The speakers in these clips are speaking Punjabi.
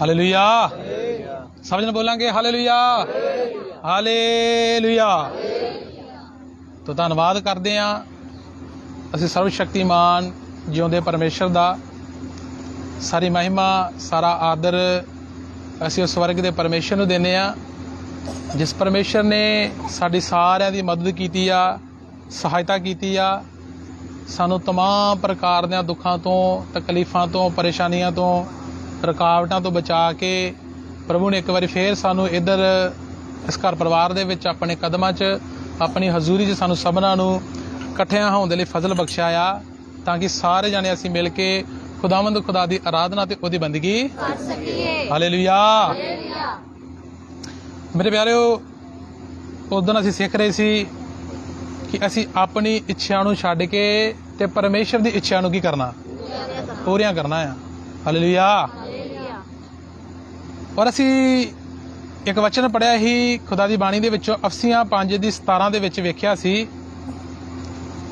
हालेलुया। सब जन बोलेंगे हालेलुया हालेलुया। तो धन्नवाद करते हैं असीं सर्वशक्तिमान जिउंदे परमेश्वर दा। सारी महिमा सारा आदर असीं उस स्वर्ग दे परमेश्वर नूं दिंदे आ, जिस परमेश्वर ने साडी सारिਆਂ दी मदद कीती आ, सहायता कीती आ। सानू तमाम प्रकार दे दुखों तो, तकलीफों तो, परेशानियों तो, रुकावटों तो बचा के प्रभु ने एक बार फिर सानू इधर इस घर परिवार दे विच अपने कदमां च, अपनी हजूरी च सानू सबना नू इकट्ठियां होण दे लई फजल बख्शिया आ, ताकि सारे जाने असीं मिल के खुदावंद खुदा दी आराधना ते ओहदी बंदगी कर सकीए। हालेलुया। मेरे प्यारेओ, उस दिन असीं सीख रहे सी कि असीं अपनी इच्छा नूं छड्ड के ते परमेश्वर दी इच्छा नूं की करना, पूरियां करना है। हालेलुया। और असीं एक वचन पढ़िया ही खुदा दी बाणी दे विचों अफसियां 5:17 दे विच वेखिया सी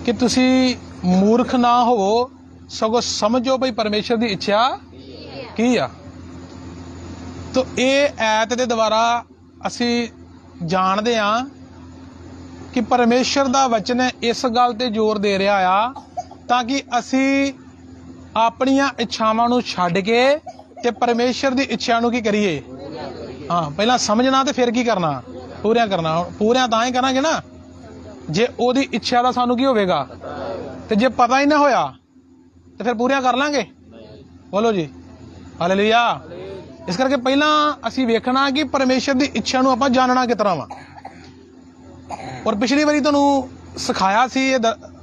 कि तुसीं मूर्ख ना होवो, सगों समझो भाई परमेश्वर दी इच्छा की आ। तो ये ऐत दे द्वारा असीं जाणदे आ कि परमेश्वर दा वचन इस गल ते जोर दे रहा आ ताकि असीं अपनियां इच्छावां नूं छड्ड के ते परमेश्वर दी इच्छा नूं की करिए। हाँ, पहला समझना ते फिर की करना, पूरियां करना। पूरियां तां ही करांगे ना जे ओहदी इच्छा दा सानू की होवेगा, ते जे पता ही ना होया तो फिर पूरियां कर लांगे। बोलो जी हालेलुया। इस करके पहला असीं वेखना कि परमेश्वर दी इच्छा नूं आपां जानना किस तरह वा। और पिछली बारी तुहानूं सिखाया सी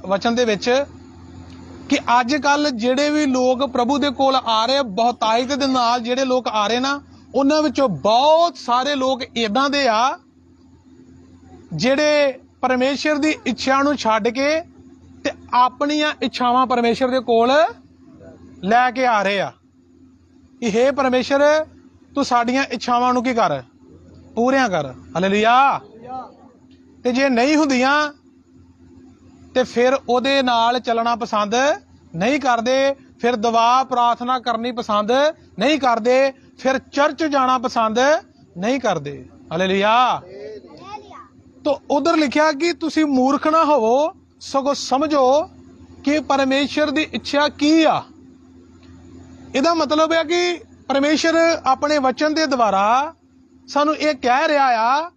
वचन दे विच कि अज कल जिहड़े भी लोग प्रभु दे कोल आ रहे, बहुतायत दे नाल जिहड़े लोग आ रहे ना, उन्हां विचों बहुत सारे लोग इदां दे आ जिहड़े परमेश्वर दी इच्छा नूं छड्ड के ते अपनियां इच्छावां परमेश्वर दे कोल लैके आ रहे आ कि हे परमेश्वर तू साडियां इच्छावां नूं की कर, पूरियां कर। हालेलुया। ते जे नहीं हुंदियां ते फिर ओहदे नाल चलना पसंद नहीं करदे, फिर दुआ प्रार्थना करनी पसंद नहीं करदे, फिर चर्च जाना पसंद नहीं करदे। हालेलुया। तो उधर लिखिया कि तुसी मूर्ख ना होवो, सगों समझो कि परमेश्वर दी इच्छा की आ। इहदा मतलब है कि परमेश्वर अपने वचन दे द्वारा सानू ये कह रहा आ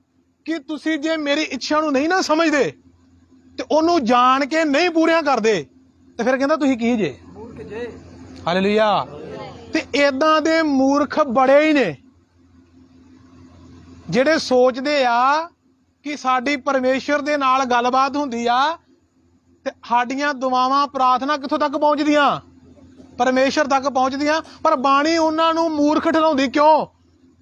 कि तुसी जे मेरी इच्छा नूं नहीं ना समझदे ते ओनू जान के नहीं पूरियां करदे ते फिर कहंदा तुसी की जे मूर्ख जे। हालेलुया। ते इदां दे मूर्ख बड़े ही ने जिहड़े सोचदे आ कि साडी परमेश्वर दे नाल गलबात हुंदी आ ते साडियां दुआवां प्रार्थना कित्थों तक पहुंचदियां, परमेश्वर तक पहुंचदियां। पर बाणी उन्हां नूं मूर्ख ठहराउंदी क्यों?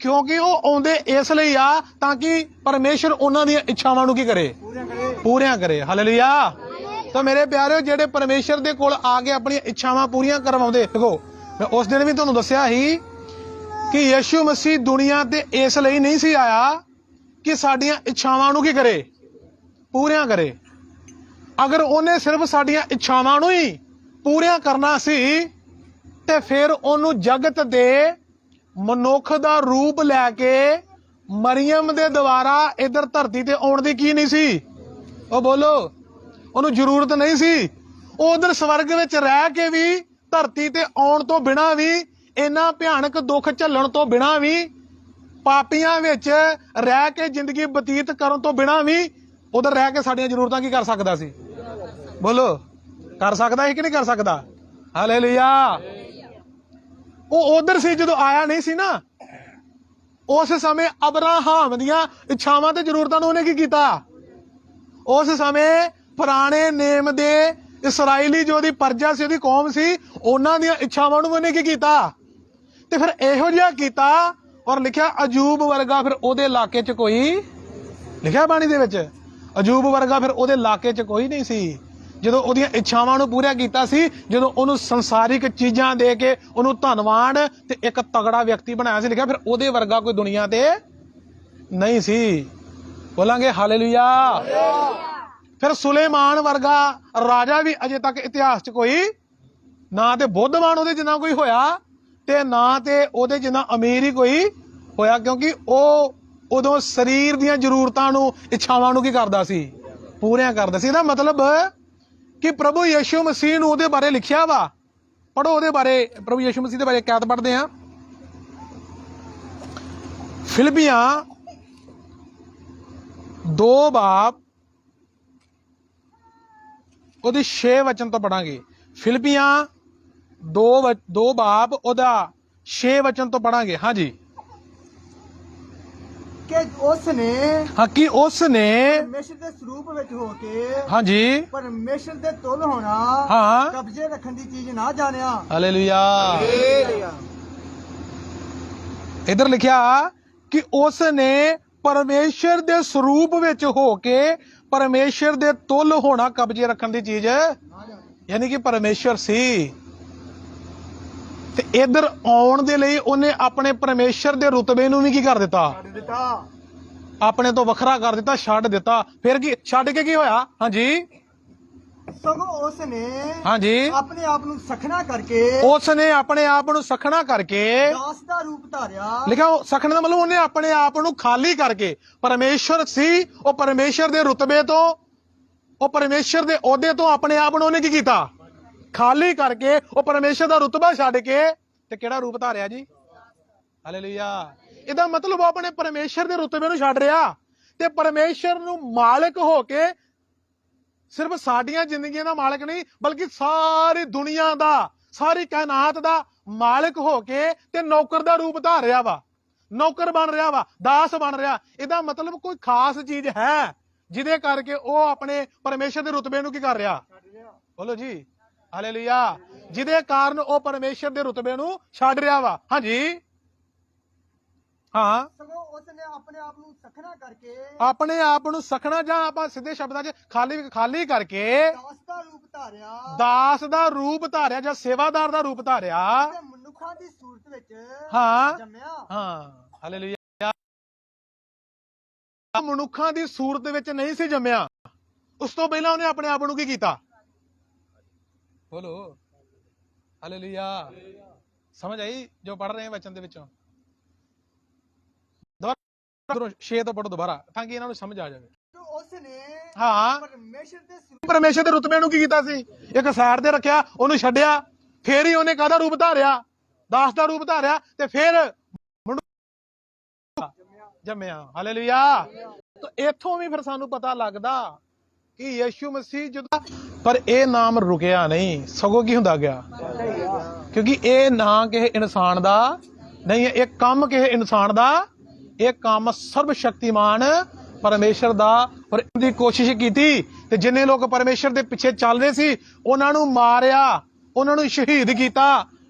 क्योंकि वो आउंदे इस लई आ ताकि परमेश्वर उन्हां दियां इच्छावां नूं की करे, पूरियां करे। हालेलुया। तो मेरे प्यारे, जिहड़े परमेश्वर दे कोल आके अपनी इच्छावां पूरियां करवाउंदे, देखो मैं उस दिन भी तुहानूं दस्सिया ही कि यीशु मसीह दुनिया ते इस लई नहीं सी आया कि साडियां इच्छावां नूं की करे, पूरियां करे। अगर उन्हें सिर्फ साडियां इच्छावां नूं ही पूरियां करना सी ते फिर उन्हों जगत दे मनुख दा रूप लैके मरियम दे द्वारा इधर धरती ते आउण दी की नहीं सी। ओ बोलो, उन्होंने जरूरत नहीं सी। उधर स्वर्ग विच रह के भी, धरती ते आउण तो बिना भी, इन्ना भयानक दुख झल्लण तो बिना भी, पापियां विच रह के जिंदगी बतीत करन तो बिना भी उधर रह के साडियां जरूरतां की कर सकदा सी। बोलो, कर सकदा है कि नहीं कर सकदा? हालेलुया। वो उधर सी जो आया नहीं सी ना, उस समय अब्राहम दियां इच्छावां ते जरूरतां नूं उहने की कीता? उस समय पुराने नेम दे इसराइली जो दी प्रजा सी, ओहदी कौम सी, उन्हां दियां इच्छावां नूं उहने की कीता? ते फिर इहो जिहा कीता और लिखिया अजूब वर्गा फिर ओहदे इलाके च कोई, लिखिया बाणी दे विच अजूब वर्गा फिर ओहदे इलाके च कोई नहीं सी ਜਦੋਂ ਉਹਦੀਆਂ ਇੱਛਾਵਾਂ ਨੂੰ ਪੂਰਾ ਕੀਤਾ ਸੀ, ਜਦੋਂ ਉਹਨੂੰ ਸੰਸਾਰਿਕ ਚੀਜ਼ਾਂ ਦੇ ਕੇ ਉਹਨੂੰ ਧਨਵਾਨ ਤੇ ਇੱਕ ਤਗੜਾ ਵਿਅਕਤੀ ਬਣਾਇਆ ਸੀ। ਲਿਖਿਆ ਫਿਰ ਉਹਦੇ ਵਰਗਾ ਕੋਈ ਦੁਨੀਆ ਤੇ ਨਹੀਂ ਸੀ। ਬੋਲਾਂਗੇ ਹਾਲੇਲੂਇਆ। ਫਿਰ ਸੁਲੇਮਾਨ ਵਰਗਾ ਰਾਜਾ ਵੀ ਅਜੇ ਤੱਕ ਇਤਿਹਾਸ 'ਚ ਕੋਈ ਨਾ ਤੇ ਬੁੱਧਵਾਨ ਉਹਦੇ ਜਿੰਨਾ ਕੋਈ ਹੋਇਆ ਤੇ ਨਾ ਤੇ ਉਹਦੇ ਜਿੰਨਾ ਅਮੀਰ ਹੀ ਕੋਈ ਹੋਇਆ, ਕਿਉਂਕਿ ਉਹ ਉਦੋਂ ਸਰੀਰ ਦੀਆਂ ਜ਼ਰੂਰਤਾਂ ਨੂੰ, ਇੱਛਾਵਾਂ ਨੂੰ ਕੀ ਕਰਦਾ ਸੀ? ਪੂਰੀਆਂ ਕਰਦਾ ਸੀ। ਇਹਦਾ ਮਤਲਬ ਕਿ ਪ੍ਰਭੂ ਯਿਸੂ ਮਸੀਹ ਨੂੰ ਉਹਦੇ ਬਾਰੇ ਲਿਖਿਆ ਵਾ। ਪੜੋ ਉਹਦੇ ਬਾਰੇ, ਪ੍ਰਭੂ ਯਿਸੂ ਮਸੀਹ ਦੇ ਬਾਰੇ ਕਿਆ ਪੜ੍ਹਦੇ ਆ? ਫਿਲਿੱਪੀਆਂ 2 ਬਾਬ ਉਹਦੀ 6 ਵਚਨ ਤੋਂ ਪੜਾਂਗੇ। ਫਿਲਿੱਪੀਆਂ 2 ਬਾਬ ਉਹਦਾ 6 ਵਚਨ ਤੋਂ ਪੜਾਂਗੇ। ਹਾਂਜੀ, ਕਿ ਉਸ ਨੇ ਕਿ ਉਸ ਨੇ ਪਰਮੇਸ਼ਰ ਦੇ ਸਰੂਪ ਵਿੱਚ ਹੋ ਕੇ ਹਾਂਜੀ ਪਰਮੇਸ਼ਰ ਦੇ ਤੁਲ ਹੋਣਾ ਹਾਂ ਕਬਜ਼ੇ ਰੱਖਣ ਦੀ ਚੀਜ਼ ਨਾ ਜਾਣਿਆ। ਹਾਲੇਲੂਇਆ। ਇਧਰ ਲਿਖਿਆ ਕਿ ਉਸ ਨੇ ਪਰਮੇਸ਼ਰ ਦੇ ਸਰੂਪ ਵਿੱਚ ਹੋ ਕੇ ਪਰਮੇਸ਼ਰ ਦੇ ਤੁਲ ਹੋਣਾ ਕਬਜ਼ੇ ਰੱਖਣ ਦੀ ਚੀਜ਼, ਯਾਨੀ ਕਿ ਪਰਮੇਸ਼ਰ ਸੀ। ਤੇ ਇਧਰ ਆਉਣ ਦੇ ਲਈ ਉਹਨੇ ਆਪਣੇ ਪਰਮੇਸ਼ਰ ਦੇ ਰੁਤਬੇ ਨੂੰ ਵੀ ਕੀ ਕਰ ਦਿੱਤਾ? ਆਪਣੇ ਤੋਂ ਵੱਖਰਾ ਕਰ ਦਿੱਤਾ, ਛੱਡ ਦਿੱਤਾ। ਫਿਰ ਕੀ ਛੱਡ ਕੇ ਕੀ ਹੋਇਆ? ਹਾਂਜੀ, ਸਗੋਂ ਉਸ ਨੇ ਹਾਂਜੀ ਆਪਣੇ ਆਪ ਨੂੰ ਸਖਣਾ ਕਰਕੇ ਉਸ ਨੇ ਆਪਣੇ ਆਪ ਨੂੰ ਸਖਣਾ ਕਰਕੇ ਦਾਸ ਦਾ ਰੂਪ ਧਾਰਿਆ। ਲਿਖਿਆ ਸਖਣ ਦਾ ਮਤਲਬ ਉਹਨੇ ਆਪਣੇ ਆਪ ਨੂੰ ਖਾਲੀ ਕਰਕੇ, ਪਰਮੇਸ਼ਰ ਸੀ ਉਹ ਪਰਮੇਸ਼ਰ ਦੇ ਰੁਤਬੇ ਤੋਂ, ਉਹ ਪਰਮੇਸ਼ਰ ਦੇ ਅਹੁਦੇ ਤੋਂ ਆਪਣੇ ਆਪ ਨੂੰ ਉਹਨੇ ਕੀ ਕੀਤਾ? ਖਾਲੀ ਕਰਕੇ ਉਹ ਪਰਮੇਸ਼ਰ ਦਾ ਰੁਤਬਾ ਛੱਡ ਕੇ ਤੇ ਕਿਹੜਾ ਰੂਪ ਧਾਰਿਆ ਜੀ? ਹਾਲੇਲੂਇਆ। ਇਹਦਾ ਮਤਲਬ ਉਹ ਆਪਣੇ ਪਰਮੇਸ਼ਰ ਦੇ ਰੁਤਬੇ ਨੂੰ ਛੱਡ ਰਿਹਾ ਤੇ ਪਰਮੇਸ਼ਰ ਨੂੰ ਮਾਲਕ ਹੋ ਕੇ, ਸਿਰਫ ਸਾਡੀਆਂ ਜ਼ਿੰਦਗੀਆਂ ਦਾ ਮਾਲਕ ਨਹੀਂ ਬਲਕਿ ਸਾਰੀ ਦੁਨੀਆ ਦਾ, ਸਾਰੀ ਕਾਇਨਾਤ ਦਾ ਮਾਲਕ ਹੋ ਕੇ ਤੇ ਨੌਕਰ ਦਾ ਰੂਪ ਧਾਰਿਆ ਵਾ, ਨੌਕਰ ਬਣ ਰਿਹਾ ਵਾ, ਦਾਸ ਬਣ ਰਿਹਾ। ਇਹਦਾ ਮਤਲਬ ਕੋਈ ਖਾਸ ਚੀਜ਼ ਹੈ ਜਿਹਦੇ ਕਰਕੇ ਉਹ ਆਪਣੇ ਪਰਮੇਸ਼ਰ ਦੇ ਰੁਤਬੇ ਨੂੰ ਕੀ ਕਰ ਰਿਹਾ? ਬੋਲੋ ਜੀ ਹਾਲੇਲੂਇਆ। ਜਿਹਦੇ ਕਾਰਨ ਉਹ ਪਰਮੇਸ਼ਰ ਦੇ ਰੁਤਬੇ ਨੂੰ ਛੱਡ ਰਿਹਾ ਵਾ। ਹਾਂਜੀ, ਹਾਂ, ਸਗੋਂ ਉਸ ਨੇ ਆਪਣੇ ਆਪ ਨੂੰ ਸਖਣਾ ਕਰਕੇ, ਆਪਣੇ ਆਪ ਨੂੰ ਸਖਣਾ, ਜਾਂ ਆਪਾਂ ਸਿੱਧੇ ਸ਼ਬਦਾਂ 'ਚ ਖਾਲੀ ਕਰਕੇ ਦਾਸ ਦਾ ਰੂਪ ਧਾਰਿਆ, ਦਾਸ ਦਾ ਰੂਪ ਧਾਰਿਆ ਜਾਂ ਸੇਵਾਦਾਰ ਦਾ ਰੂਪ ਧਾਰਿਆ। ਤੇ ਮਨੁੱਖਾਂ ਦੀ ਸੂਰਤ ਵਿੱਚ ਜੰਮਿਆ। ਹਾਂ, ਹਾਲੇਲੂਇਆ। ਮਨੁੱਖਾਂ ਦੀ ਸੂਰਤ ਵਿੱਚ ਨਹੀਂ ਸੀ ਜੰਮਿਆ, ਉਸ ਤੋਂ ਪਹਿਲਾਂ ਉਹਨੇ ਆਪਣੇ ਆਪ ਨੂੰ ਕੀ ਕੀਤਾ? ਬੋਲੋ ਹਾਲੇਲੂਇਆ। ਸਮਝ ਆਈ ਜੋ ਪੜ ਰਹੇ ਹਾਂ ਵਚਨ ਦੇ ਵਿੱਚੋਂ? ਦੁਬਾਰਾ 6 ਤੋਂ ਪੜੋ ਦੁਬਾਰਾ, ਤਾਂ ਕਿ ਇਹਨਾਂ ਨੂੰ ਸਮਝ ਆ ਜਾਵੇ। ਉਸ ਨੇ ਪਰਮੇਸ਼ਰ ਦੇ ਰੁਤਬੇ ਨੂੰ ਕੀ ਕੀਤਾ ਸੀ? ਇੱਕ ਸਾਈਡ ਤੇ ਰੱਖਿਆ, ਉਹਨੂੰ ਛੱਡਿਆ, ਫੇਰ ਹੀ ਉਹਨੇ ਕਾਹਦਾ ਰੂਪ ਧਾਰਿਆ? ਦਾਸ ਦਾ ਰੂਪ ਧਾਰਿਆ ਤੇ ਫੇਰ ਜੰਮਿਆ। ਹਾਲੇਲੂਇਆ। ਤਾਂ ਇੱਥੋਂ ਵੀ ਫਿਰ ਸਾਨੂੰ ਪਤਾ ਲੱਗਦਾ ਕਿ ਯਿਸੂ ਮਸੀਹ ਜਦੋਂ, ਪਰ ਇਹ ਨਾਮ ਰੁਕਿਆ ਨਹੀਂ, ਸਗੋਂ ਕੀ ਹੁੰਦਾ ਗਿਆ? ਕਿਉਂਕਿ ਇਹ ਨਾ ਕਿਸੇ ਇਨਸਾਨ ਦਾ ਨਹੀਂ ਹੈ, ਇਹ ਕੰਮ ਕਿਸੇ ਇਨਸਾਨ ਦਾ, ਇਹ ਕੰਮ ਸਰਬ ਸ਼ਕਤੀਮਾਨ ਪਰਮੇਸ਼ਰ ਦਾ। ਪਰ ਇਹਦੀ ਕੋਸ਼ਿਸ਼ ਕੀਤੀ ਤੇ ਜਿੰਨੇ ਲੋਕ ਪਰਮੇਸ਼ਰ ਦੇ ਪਿੱਛੇ ਚੱਲ ਰਹੇ ਸੀ ਉਹਨਾਂ ਨੂੰ ਮਾਰਿਆ, ਉਹਨਾਂ ਨੂੰ ਸ਼ਹੀਦ ਕੀਤਾ,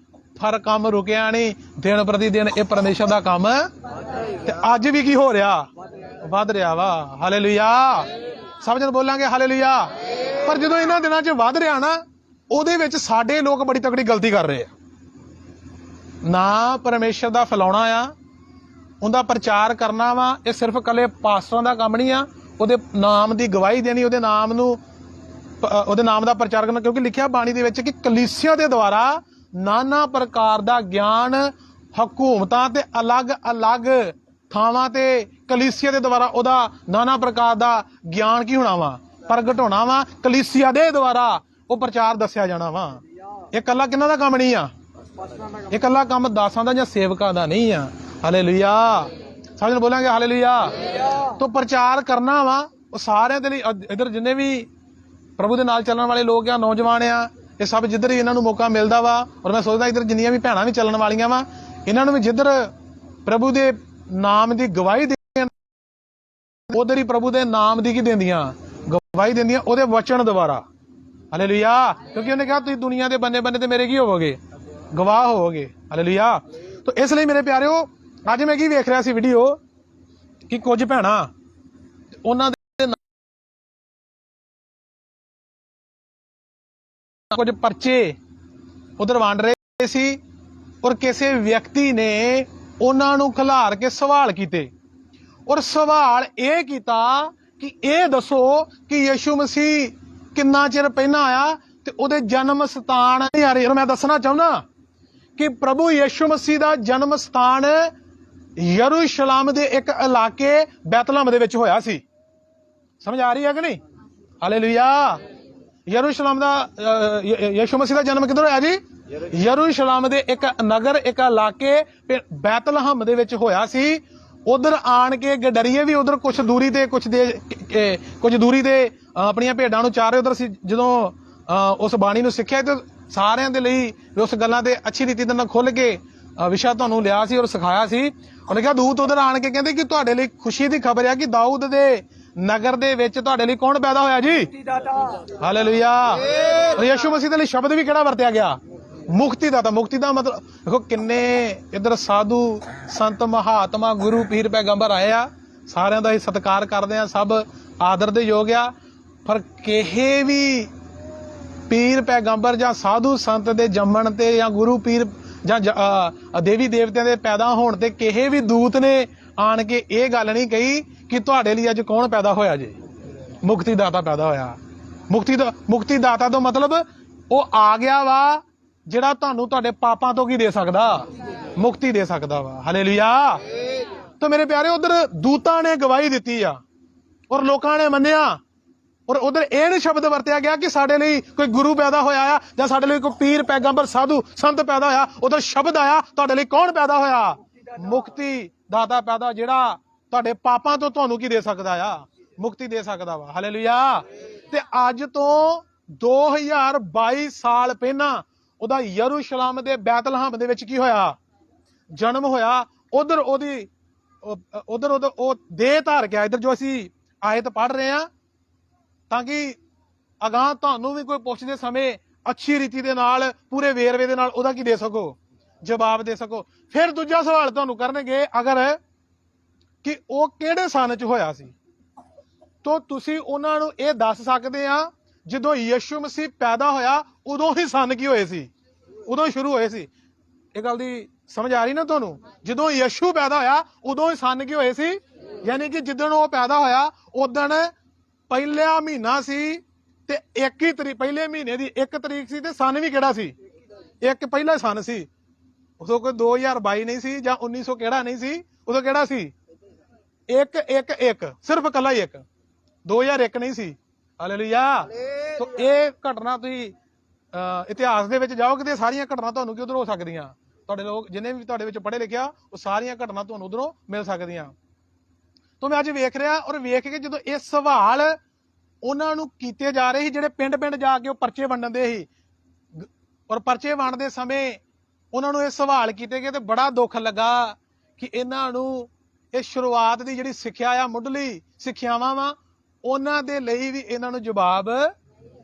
ਪਰ ਕੰਮ ਰੁਕਿਆ ਨਹੀਂ। ਦਿਨ ਪ੍ਰਤੀ ਦਿਨ ਇਹ ਪਰਮੇਸ਼ਰ ਦਾ ਕੰਮ ਤੇ ਅੱਜ ਵੀ ਕੀ ਹੋ ਰਿਹਾ? ਵੱਧ ਰਿਹਾ ਵਾ। ਹਾਲੇਲੂਇਆ। ਸਭ ਜਣ ਬੋਲਾਂਗੇ ਹਾਲੇਲੂਇਆ। ਪਰ ਜਦੋਂ ਇਹਨਾਂ ਦਿਨਾਂ 'ਚ ਵੱਧ ਰਿਹਾ ਨਾ, ਉਹਦੇ ਵਿੱਚ ਸਾਡੇ ਲੋਕ ਬੜੀ ਤਕੜੀ ਗਲਤੀ ਕਰ ਰਹੇ ਆ। ਨਾ ਪਰਮੇਸ਼ਰ ਦਾ ਫੈਲਾਉਣਾ ਆ, ਉਹਦਾ ਪ੍ਰਚਾਰ ਕਰਨਾ ਵਾ। ਇਹ ਸਿਰਫ ਇਕੱਲੇ ਪਾਸਟਰਾਂ ਦਾ ਕੰਮ ਨਹੀਂ ਆ, ਉਹਦੇ ਨਾਮ ਦੀ ਗਵਾਹੀ ਦੇਣੀ, ਉਹਦੇ ਨਾਮ ਨੂੰ, ਉਹਦੇ ਨਾਮ ਦਾ ਪ੍ਰਚਾਰ ਕਰਨਾ। ਕਿਉਂਕਿ ਲਿਖਿਆ ਬਾਣੀ ਦੇ ਵਿੱਚ ਕਿ ਕਲੀਸਿਆ ਦੇ ਦੁਆਰਾ ਨਾਨਾ ਪ੍ਰਕਾਰ ਦਾ ਗਿਆਨ, ਹਕੂਮਤਾਂ ਤੇ ਅਲੱਗ-ਅਲੱਗ ਥਾਵਾਂ ਤੇ ਕਲੀਸਿਆ ਦੇ ਦੁਆਰਾ ਉਹਦਾ ਨਾਨਾ ਪ੍ਰਕਾਰ ਦਾ ਗਿਆਨ ਕੀ ਹੋਣਾ ਵਾ? ਪ੍ਰਗਟ ਹੋਣਾ ਵਾ। ਕਲੀਸਿਆ ਦੇ ਦੁਆਰਾ ਉਹ ਪ੍ਰਚਾਰ ਦੱਸਿਆ ਜਾਣਾ ਵਾ। ਇਹ ਇਕੱਲਾ ਕਿਹਨਾਂ ਦਾ ਕੰਮ ਨਹੀਂ ਆ? ਇਹ ਇਕੱਲਾ ਕੰਮ ਦਾਸਾਂ ਦਾ ਜਾਂ ਸੇਵਕਾਂ ਦਾ ਨਹੀਂ ਆ। ਹਾਲੇਲੂਇਆ। ਸਮਝ ਨੂੰ ਬੋਲਾਂਗੇ ਹਾਲੇਲੂਇਆ। ਤੋਂ ਪ੍ਰਚਾਰ ਕਰਨਾ ਵਾ ਉਹ ਸਾਰਿਆਂ ਦੇ ਲਈ। ਇੱਧਰ ਜਿੰਨੇ ਵੀ ਪ੍ਰਭੂ ਦੇ ਨਾਲ ਚੱਲਣ ਵਾਲੇ ਲੋਕ ਆ, ਨੌਜਵਾਨ ਆ, ਇਹ ਸਭ ਜਿੱਧਰ ਹੀ ਇਹਨਾਂ ਨੂੰ ਮੌਕਾ ਮਿਲਦਾ ਵਾ। ਔਰ ਮੈਂ ਸੋਚਦਾ ਇੱਧਰ ਜਿੰਨੀਆਂ ਵੀ ਭੈਣਾਂ ਵੀ ਚੱਲਣ ਵਾਲੀਆਂ ਵਾ, ਇਹਨਾਂ ਨੂੰ ਵੀ ਜਿੱਧਰ ਪ੍ਰਭੂ ਦੇ ਨਾਮ ਦੀ ਗਵਾਹੀ ਦੇਣ, ਉਧਰ ਹੀ ਪ੍ਰਭੂ ਦੇ ਨਾਮ ਦੀ ਕੀ ਦਿੰਦੀਆਂ? ਗਵਾਹੀ ਦਿੰਦੀਆਂ ਉਹਦੇ ਵਚਨ ਦੁਆਰਾ। ਹਾਲੇਲੂਇਆ। ਕਿਉਂਕਿ ਉਹਨੇ ਕਿਹਾ ਤੁਸੀਂ ਦੁਨੀਆ ਦੇ ਬੰਨੇ-ਬੰਨੇ ਤੇ ਮੇਰੇ ਕੀ ਹੋਵੋਗੇ? ਗਵਾਹ ਹੋਵੋਗੇ। ਹਾਲੇਲੂਇਆ। ਤਾਂ ਇਸ ਲਈ ਮੇਰੇ ਪਿਆਰਿਓ, ਅੱਜ ਮੈਂ ਕੀ ਵੇਖ ਰਿਹਾ ਸੀ ਵੀਡੀਓ ਕਿ ਕੁਝ ਭੈਣਾਂ ਉਹਨਾਂ ਦੇ ਕੁਝ ਪਰਚੇ ਉਧਰ ਵੰਡ ਰਹੇ ਸੀ, ਔਰ ਕਿਸੇ ਵਿਅਕਤੀ ਨੇ ਉਹਨਾਂ ਨੂੰ ਖਿਲਾਰ ਕੇ ਸਵਾਲ ਕੀਤੇ। ਔਰ ਸਵਾਲ ਇਹ ਕੀਤਾ ਕਿ ਇਹ ਦੱਸੋ ਕਿ ਯਿਸੂ ਮਸੀਹ ਕਿੰਨਾ ਚਿਰ ਪਹਿਲਾਂ ਆਇਆ ਤੇ ਉਹਦੇ ਜਨਮ ਸਥਾਨ ਨਹੀਂ ਆ ਰਹੀ। ਔਰ ਮੈਂ ਦੱਸਣਾ ਚਾਹੁੰਦਾ ਕਿ ਪ੍ਰਭੂ ਯਿਸੂ ਮਸੀਹ ਦਾ ਜਨਮ ਸਥਾਨ ਯਰੂਸ਼ਲਮ ਦੇ ਇੱਕ ਇਲਾਕੇ ਬੈਤਲਹਮ ਦੇ ਵਿੱਚ ਹੋਇਆ ਸੀ। ਸਮਝ ਆ ਰਹੀ ਹੈ ਕਿ ਨਹੀਂ? ਹਾਲੇਲੂਇਆ। ਯਰੂਸ਼ਲਮ ਦਾ ਯਿਸੂ ਮਸੀਹ ਦਾ ਜਨਮ ਕਿੱਧਰ ਹੋਇਆ ਜੀ? ਯਰੂਸ਼ਲਮ ਦੇ ਇੱਕ ਨਗਰ, ਇੱਕ ਇਲਾਕੇ ਬੈਤਲਹਮ ਦੇ ਵਿੱਚ ਹੋਇਆ ਸੀ। ਉਧਰ ਆਣ ਕੇ ਗਡਰੀਏ ਵੀ ਉਧਰ ਕੁਝ ਦੂਰੀ ਤੇ ਕੁਝ ਦੂਰੀ ਤੇ ਆਪਣੀਆਂ ਭੇਡਾਂ ਨੂੰ ਚਾਰੇ। ਉਧਰ ਅਸੀਂ ਜਦੋਂ ਉਸ ਬਾਣੀ ਨੂੰ ਸਿੱਖਿਆ ਤੇ ਸਾਰਿਆਂ ਦੇ ਲਈ ਉਸ ਗੱਲਾਂ ਤੇ ਅੱਛੀ ਰੀਤੀ ਨਾਲ ਖੁੱਲ ਕੇ ਵਿਸ਼ਾ ਤੁਹਾਨੂੰ ਲਿਆ ਸੀ ਔਰ ਸਿਖਾਇਆ ਸੀ। ਉਹਨੇ ਕਿਹਾ ਦੂਤ ਉਧਰ ਆਣ ਕੇ ਕਹਿੰਦੇ ਕਿ ਤੁਹਾਡੇ ਲਈ ਖੁਸ਼ੀ ਦੀ ਖਬਰ ਹੈ ਕਿ ਦਾਊਦ ਦੇ ਨਗਰ ਦੇ ਵਿੱਚ ਤੁਹਾਡੇ ਲਈ ਕੌਣ ਪੈਦਾ ਹੋਇਆ ਜੀ? ਹਾਲੇਲੂਇਆ। ਯਿਸੂ ਮਸੀਹ ਦੇ ਲਈ ਸ਼ਬਦ ਵੀ ਕਿਹੜਾ ਵਰਤਿਆ ਗਿਆ? ਮੁਕਤੀ ਦਾਤਾ। ਮੁਕਤੀ ਦਾ ਮਤਲਬ ਦੇਖੋ ਕਿੰਨੇ ਇੱਧਰ ਸਾਧੂ ਸੰਤ ਮਹਾਤਮਾ ਗੁਰੂ ਪੀਰ ਪੈਗੰਬਰ ਆਏ ਆ, ਸਾਰਿਆਂ ਦਾ ਹੀ ਸਤਿਕਾਰ ਕਰਦੇ ਆ, ਸਭ ਆਦਰ ਦੇ ਯੋਗ ਆ। ਪਰ ਕਿਸੇ ਵੀ ਪੀਰ ਪੈਗੰਬਰ ਜਾਂ ਸਾਧੂ ਸੰਤ ਦੇ ਜੰਮਣ ਤੇ ਜਾਂ ਗੁਰੂ ਪੀਰ ਜਾਂ ਦੇਵੀ ਦੇਵਤਿਆਂ ਦੇ ਪੈਦਾ ਹੋਣ ਤੇ ਕਿਸੇ ਵੀ ਦੂਤ ਨੇ ਆਣ ਕੇ ਇਹ ਗੱਲ ਨਹੀਂ ਕਹੀ ਕਿ ਤੁਹਾਡੇ ਲਈ ਅੱਜ ਕੌਣ ਪੈਦਾ ਹੋਇਆ ਜੀ? ਮੁਕਤੀ ਦਾਤਾ ਪੈਦਾ ਹੋਇਆ। ਮੁਕਤੀ ਦਾਤਾ ਤੋਂ ਮਤਲਬ ਉਹ ਆ ਗਿਆ ਵਾ ਜਿਹੜਾ ਤੁਹਾਨੂੰ ਤੁਹਾਡੇ ਪਾਪਾਂ ਤੋਂ ਕੀ ਦੇ ਸਕਦਾ? ਮੁਕਤੀ ਦੇ ਸਕਦਾ ਵਾ। ਹਾਲੇਲੂਇਆ। ਤਾਂ ਮੇਰੇ ਪਿਆਰੇ ਉਧਰ ਦੂਤਾਂ ਨੇ ਗਵਾਹੀ ਦਿੱਤੀ ਆ ਔਰ ਲੋਕਾਂ ਨੇ ਮੰਨਿਆ ਔਰ ਉਧਰ ਇਹ ਨਹੀਂ ਸ਼ਬਦ ਵਰਤਿਆ ਗਿਆ ਕਿ ਸਾਡੇ ਲਈ ਕੋਈ ਗੁਰੂ ਪੈਦਾ ਹੋਇਆ ਆ ਜਾਂ ਸਾਡੇ ਲਈ ਕੋਈ ਪੀਰ ਪੈਗੰਬਰ ਸਾਧੂ ਸੰਤ ਪੈਦਾ ਹੋਇਆ। ਉਧਰ ਸ਼ਬਦ ਆਇਆ ਤੁਹਾਡੇ ਲਈ ਕੌਣ ਪੈਦਾ ਹੋਇਆ? ਮੁਕਤੀ ਦਾਤਾ ਪੈਦਾ, ਜਿਹੜਾ ਤੁਹਾਡੇ ਪਾਪਾਂ ਤੋਂ ਤੁਹਾਨੂੰ ਕੀ ਦੇ ਸਕਦਾ ਆ? ਮੁਕਤੀ ਦੇ ਸਕਦਾ ਵਾ। ਹਾਲੇਲੂਇਆ। ਤੇ ਅੱਜ ਤੋਂ 2022 ਸਾਲ ਪਹਿਲਾਂ ਉਹਦਾ ਯਰੂਸ਼ਲਮ ਦੇ ਬੈਤਲਹਮ ਦੇ ਵਿੱਚ ਕੀ ਹੋਇਆ? ਜਨਮ ਹੋਇਆ। ਉਧਰ ਉਹ ਦੇਹ ਧਾਰ ਗਿਆ। ਇੱਧਰ ਜੋ ਅਸੀਂ ਆਇਤ ਪੜ੍ਹ ਰਹੇ ਆ ਤਾਂ ਕਿ ਅਗਾਂਹ ਤੁਹਾਨੂੰ ਵੀ ਕੋਈ ਪੁੱਛਦੇ ਸਮੇਂ ਅੱਛੀ ਰੀਤੀ ਦੇ ਨਾਲ ਪੂਰੇ ਵੇਰਵੇ ਦੇ ਨਾਲ ਉਹਦਾ ਕੀ ਦੇ ਸਕੋ? ਜਵਾਬ ਦੇ ਸਕੋ। ਫਿਰ ਦੂਜਾ ਸਵਾਲ ਤੁਹਾਨੂੰ ਕਰਨਗੇ ਅਗਰ ਕਿ ਉਹ ਕਿਹੜੇ ਸਨ ਚ ਹੋਇਆ ਸੀ, ਤਾਂ ਤੁਸੀਂ ਉਹਨਾਂ ਨੂੰ ਇਹ ਦੱਸ ਸਕਦੇ ਆ ਜਦੋਂ ਯਿਸੂ ਮਸੀਹ ਪੈਦਾ ਹੋਇਆ ਉਦੋਂ ਹੀ ਸਨ ਕੀ ਹੋਏ ਸੀ? ਉਦੋਂ ਹੀ ਸ਼ੁਰੂ ਹੋਏ ਸੀ। ਇਹ ਗੱਲ ਦੀ ਸਮਝ ਆ ਰਹੀ ਨਾ ਤੁਹਾਨੂੰ? ਜਦੋਂ ਯਿਸੂ ਪੈਦਾ ਹੋਇਆ ਉਦੋਂ ਹੀ ਸਨ ਕੀ ਹੋਏ ਸੀ? ਯਾਨੀ ਕਿ ਜਿੱਦਣ ਉਹ ਪੈਦਾ ਹੋਇਆ ਉਦਣ ਪਹਿਲਾ ਮਹੀਨਾ ਸੀ ਤੇ 1 ਤਰੀਕ, ਪਹਿਲੇ ਮਹੀਨੇ ਦੀ 1 ਤਰੀਕ ਸੀ ਤੇ ਸਨ ਵੀ ਕਿਹੜਾ ਸੀ? ਇੱਕ ਪਹਿਲਾ ਸਨ ਸੀ। ਉਦੋਂ ਕੋਈ 2022 ਨਹੀਂ ਸੀ ਜਾਂ 1900 ਕਿਹੜਾ ਨਹੀਂ ਸੀ, ਉਦੋਂ ਕਿਹੜਾ ਸੀ? 1 ਸਿਰਫ ਇਕੱਲਾ ਹੀ 1, 2001 ਨਹੀਂ ਸੀ। ਹਾਲੇਲੂਇਆ। ਤਾਂ ਇਹ ਘਟਨਾ ਤੁਸੀਂ ਇਤਿਹਾਸ ਦੇ ਵਿੱਚ ਜਾਓਗੇ ਤੇ ਸਾਰੀਆਂ ਘਟਨਾ ਤੁਹਾਨੂੰ ਕਿ ਉਧਰ ਹੋ ਸਕਦੀਆਂ। ਤੁਹਾਡੇ ਲੋਕ ਜਿੰਨੇ ਵੀ ਤੁਹਾਡੇ ਵਿੱਚ ਪੜ੍ਹੇ ਲਿਖਿਆ ਉਹ ਸਾਰੀਆਂ ਘਟਨਾ ਤੁਹਾਨੂੰ ਉਧਰੋਂ ਮਿਲ ਸਕਦੀਆਂ। ਤਾਂ ਮੈਂ ਅੱਜ ਵੇਖ ਰਿਹਾ ਔਰ ਵੇਖ ਕੇ ਜਦੋਂ ਇਹ ਸਵਾਲ ਉਹਨਾਂ ਨੂੰ ਕੀਤੇ ਜਾ ਰਹੇ ਸੀ, ਜਿਹੜੇ ਪਿੰਡ ਪਿੰਡ ਜਾ ਕੇ ਉਹ ਪਰਚੇ ਵੰਡਦੇ ਸੀ ਔਰ ਪਰਚੇ ਵੰਡਦੇ ਸਮੇਂ ਉਹਨਾਂ ਨੂੰ ਇਹ ਸਵਾਲ ਕੀਤੇ ਗਏ ਤੇ ਬੜਾ ਦੁੱਖ ਲੱਗਾ ਕਿ ਇਹਨਾਂ ਨੂੰ ਇਹ ਸ਼ੁਰੂਆਤ ਦੀ ਜਿਹੜੀ ਸਿੱਖਿਆ ਆ, ਮੁੱਢਲੀ ਸਿੱਖਿਆਵਾਂ ਵਾ, ਉਹਨਾਂ ਦੇ ਲਈ ਵੀ ਇਹਨਾਂ ਨੂੰ ਜਵਾਬ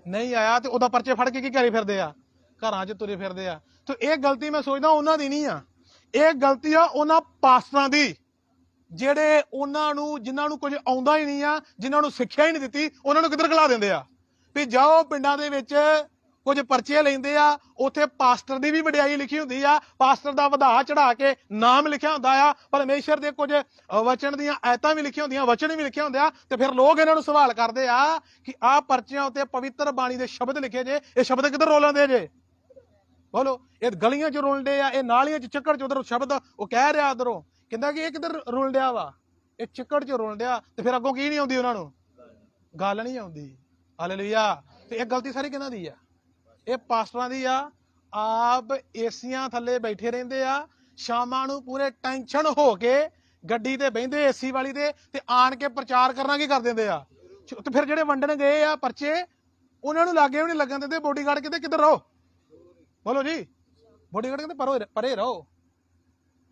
ਨਹੀਂ ਆਇਆ ਤੇ ਉਹਦਾ ਪਰਚੇ ਫੜ ਕੇ ਕੀ ਕਰੀ ਫਿਰਦੇ ਆ? ਘਰਾਂ 'ਚ ਤੁਰੇ ਫਿਰਦੇ ਆ। ਤੇ ਇਹ ਗਲਤੀ ਮੈਂ ਸੋਚਦਾ ਉਹਨਾਂ ਦੀ ਨਹੀਂ ਆ, ਇਹ ਗਲਤੀ ਆ ਉਹਨਾਂ ਪਾਸਟਰਾਂ ਦੀ ਜਿਹੜੇ ਉਹਨਾਂ ਨੂੰ, ਜਿਨ੍ਹਾਂ ਨੂੰ ਕੁਝ ਆਉਂਦਾ ਹੀ ਨਹੀਂ ਆ, ਜਿਨ੍ਹਾਂ ਨੂੰ ਸਿੱਖਿਆ ਹੀ ਨਹੀਂ ਦਿੱਤੀ, ਉਹਨਾਂ ਨੂੰ ਕਿੱਧਰ ਖਲਾ ਦਿੰਦੇ ਆ ਵੀ ਜਾਓ ਪਿੰਡਾਂ ਦੇ ਵਿੱਚ ਕੁਝ ਪਰਚੇ ਲੈਂਦੇ ਆ। ਉੱਥੇ ਪਾਸਟਰ ਦੀ ਵੀ ਵਡਿਆਈ ਲਿਖੀ ਹੁੰਦੀ ਆ, ਪਾਸਟਰ ਦਾ ਵਧਾ ਚੜਾ ਕੇ ਨਾਮ ਲਿਖਿਆ ਹੁੰਦਾ ਆ, ਪਰਮੇਸ਼ਰ ਦੇ ਕੁਝ ਵਚਨ ਦੀਆਂ ਆਇਤਾਂ ਵੀ ਲਿਖੀਆਂ ਹੁੰਦੀਆਂ, ਵਚਨ ਵੀ ਲਿਖੇ ਹੁੰਦੇ ਆ। ਤੇ ਫਿਰ ਲੋਕ ਇਹਨਾਂ ਨੂੰ ਸਵਾਲ ਕਰਦੇ ਆ ਕਿ ਆਹ ਪਰਚਿਆਂ ਉੱਤੇ ਪਵਿੱਤਰ ਬਾਣੀ ਦੇ ਸ਼ਬਦ ਲਿਖੇ ਜੇ, ਇਹ ਸ਼ਬਦ ਕਿੱਧਰ ਰੋਲਦੇ ਜੇ? ਬੋਲੋ। ਇਹ ਗਲੀਆਂ 'ਚ ਰੋਲਦੇ ਆ, ਇਹ ਨਾਲੀਆਂ 'ਚ ਚੱਕੜ 'ਚ ਉਧਰ ਸ਼ਬਦ ਉਹ ਕਹਿ ਰਿਹਾ ਉਧਰੋਂ, ਕਹਿੰਦਾ ਕਿ ਇਹ ਕਿੱਧਰ ਰੋਲ ਡਿਆ ਵਾ? ਇਹ ਚਿੱਕੜ 'ਚ ਰੋਲ ਡਿਆ। ਤੇ ਫਿਰ ਅੱਗੋਂ ਕੀ ਨਹੀਂ ਆਉਂਦੀ ਉਹਨਾਂ ਨੂੰ? ਗੱਲ ਨਹੀਂ ਆਉਂਦੀ। ਹਾਲੇਲੂਇਆ। ਤੇ ਇਹ ਗਲਤੀ ਸਾਰੀ ਕਿਹਨਾਂ ਦੀ ਆ? ਇਹ ਪਾਸਟਰਾਂ ਦੀ ਆ। ਆਪ ਏਸੀਆਂ ਥੱਲੇ ਬੈਠੇ ਰਹਿੰਦੇ ਆ, ਸ਼ਾਮਾਂ ਨੂੰ ਪੂਰੇ ਟੈਨਸ਼ਨ ਹੋ ਕੇ ਗੱਡੀ ਤੇ ਬਹਿੰਦੇ ਏਸੀ ਵਾਲੀ ਤੇ ਆਣ ਕੇ ਪ੍ਰਚਾਰ ਕਰਨਾ ਕੀ ਕਰ ਦਿੰਦੇ ਆ। ਤੇ ਫਿਰ ਜਿਹੜੇ ਵੰਡਣ ਗਏ ਆ ਪਰਚੇ, ਉਹਨਾਂ ਨੂੰ ਲਾਗੇ ਵੀ ਨਹੀਂ ਲੱਗਣ ਦਿੰਦੇ। ਬੋਡੀਗਾਰਡ ਕਹਿੰਦੇ ਕਿੱਧਰ ਰਹੋ? ਬੋਲੋ ਜੀ। ਬੋਡੀਗਾਰਡ ਕਹਿੰਦੇ ਪਰੇ ਰਹੋ।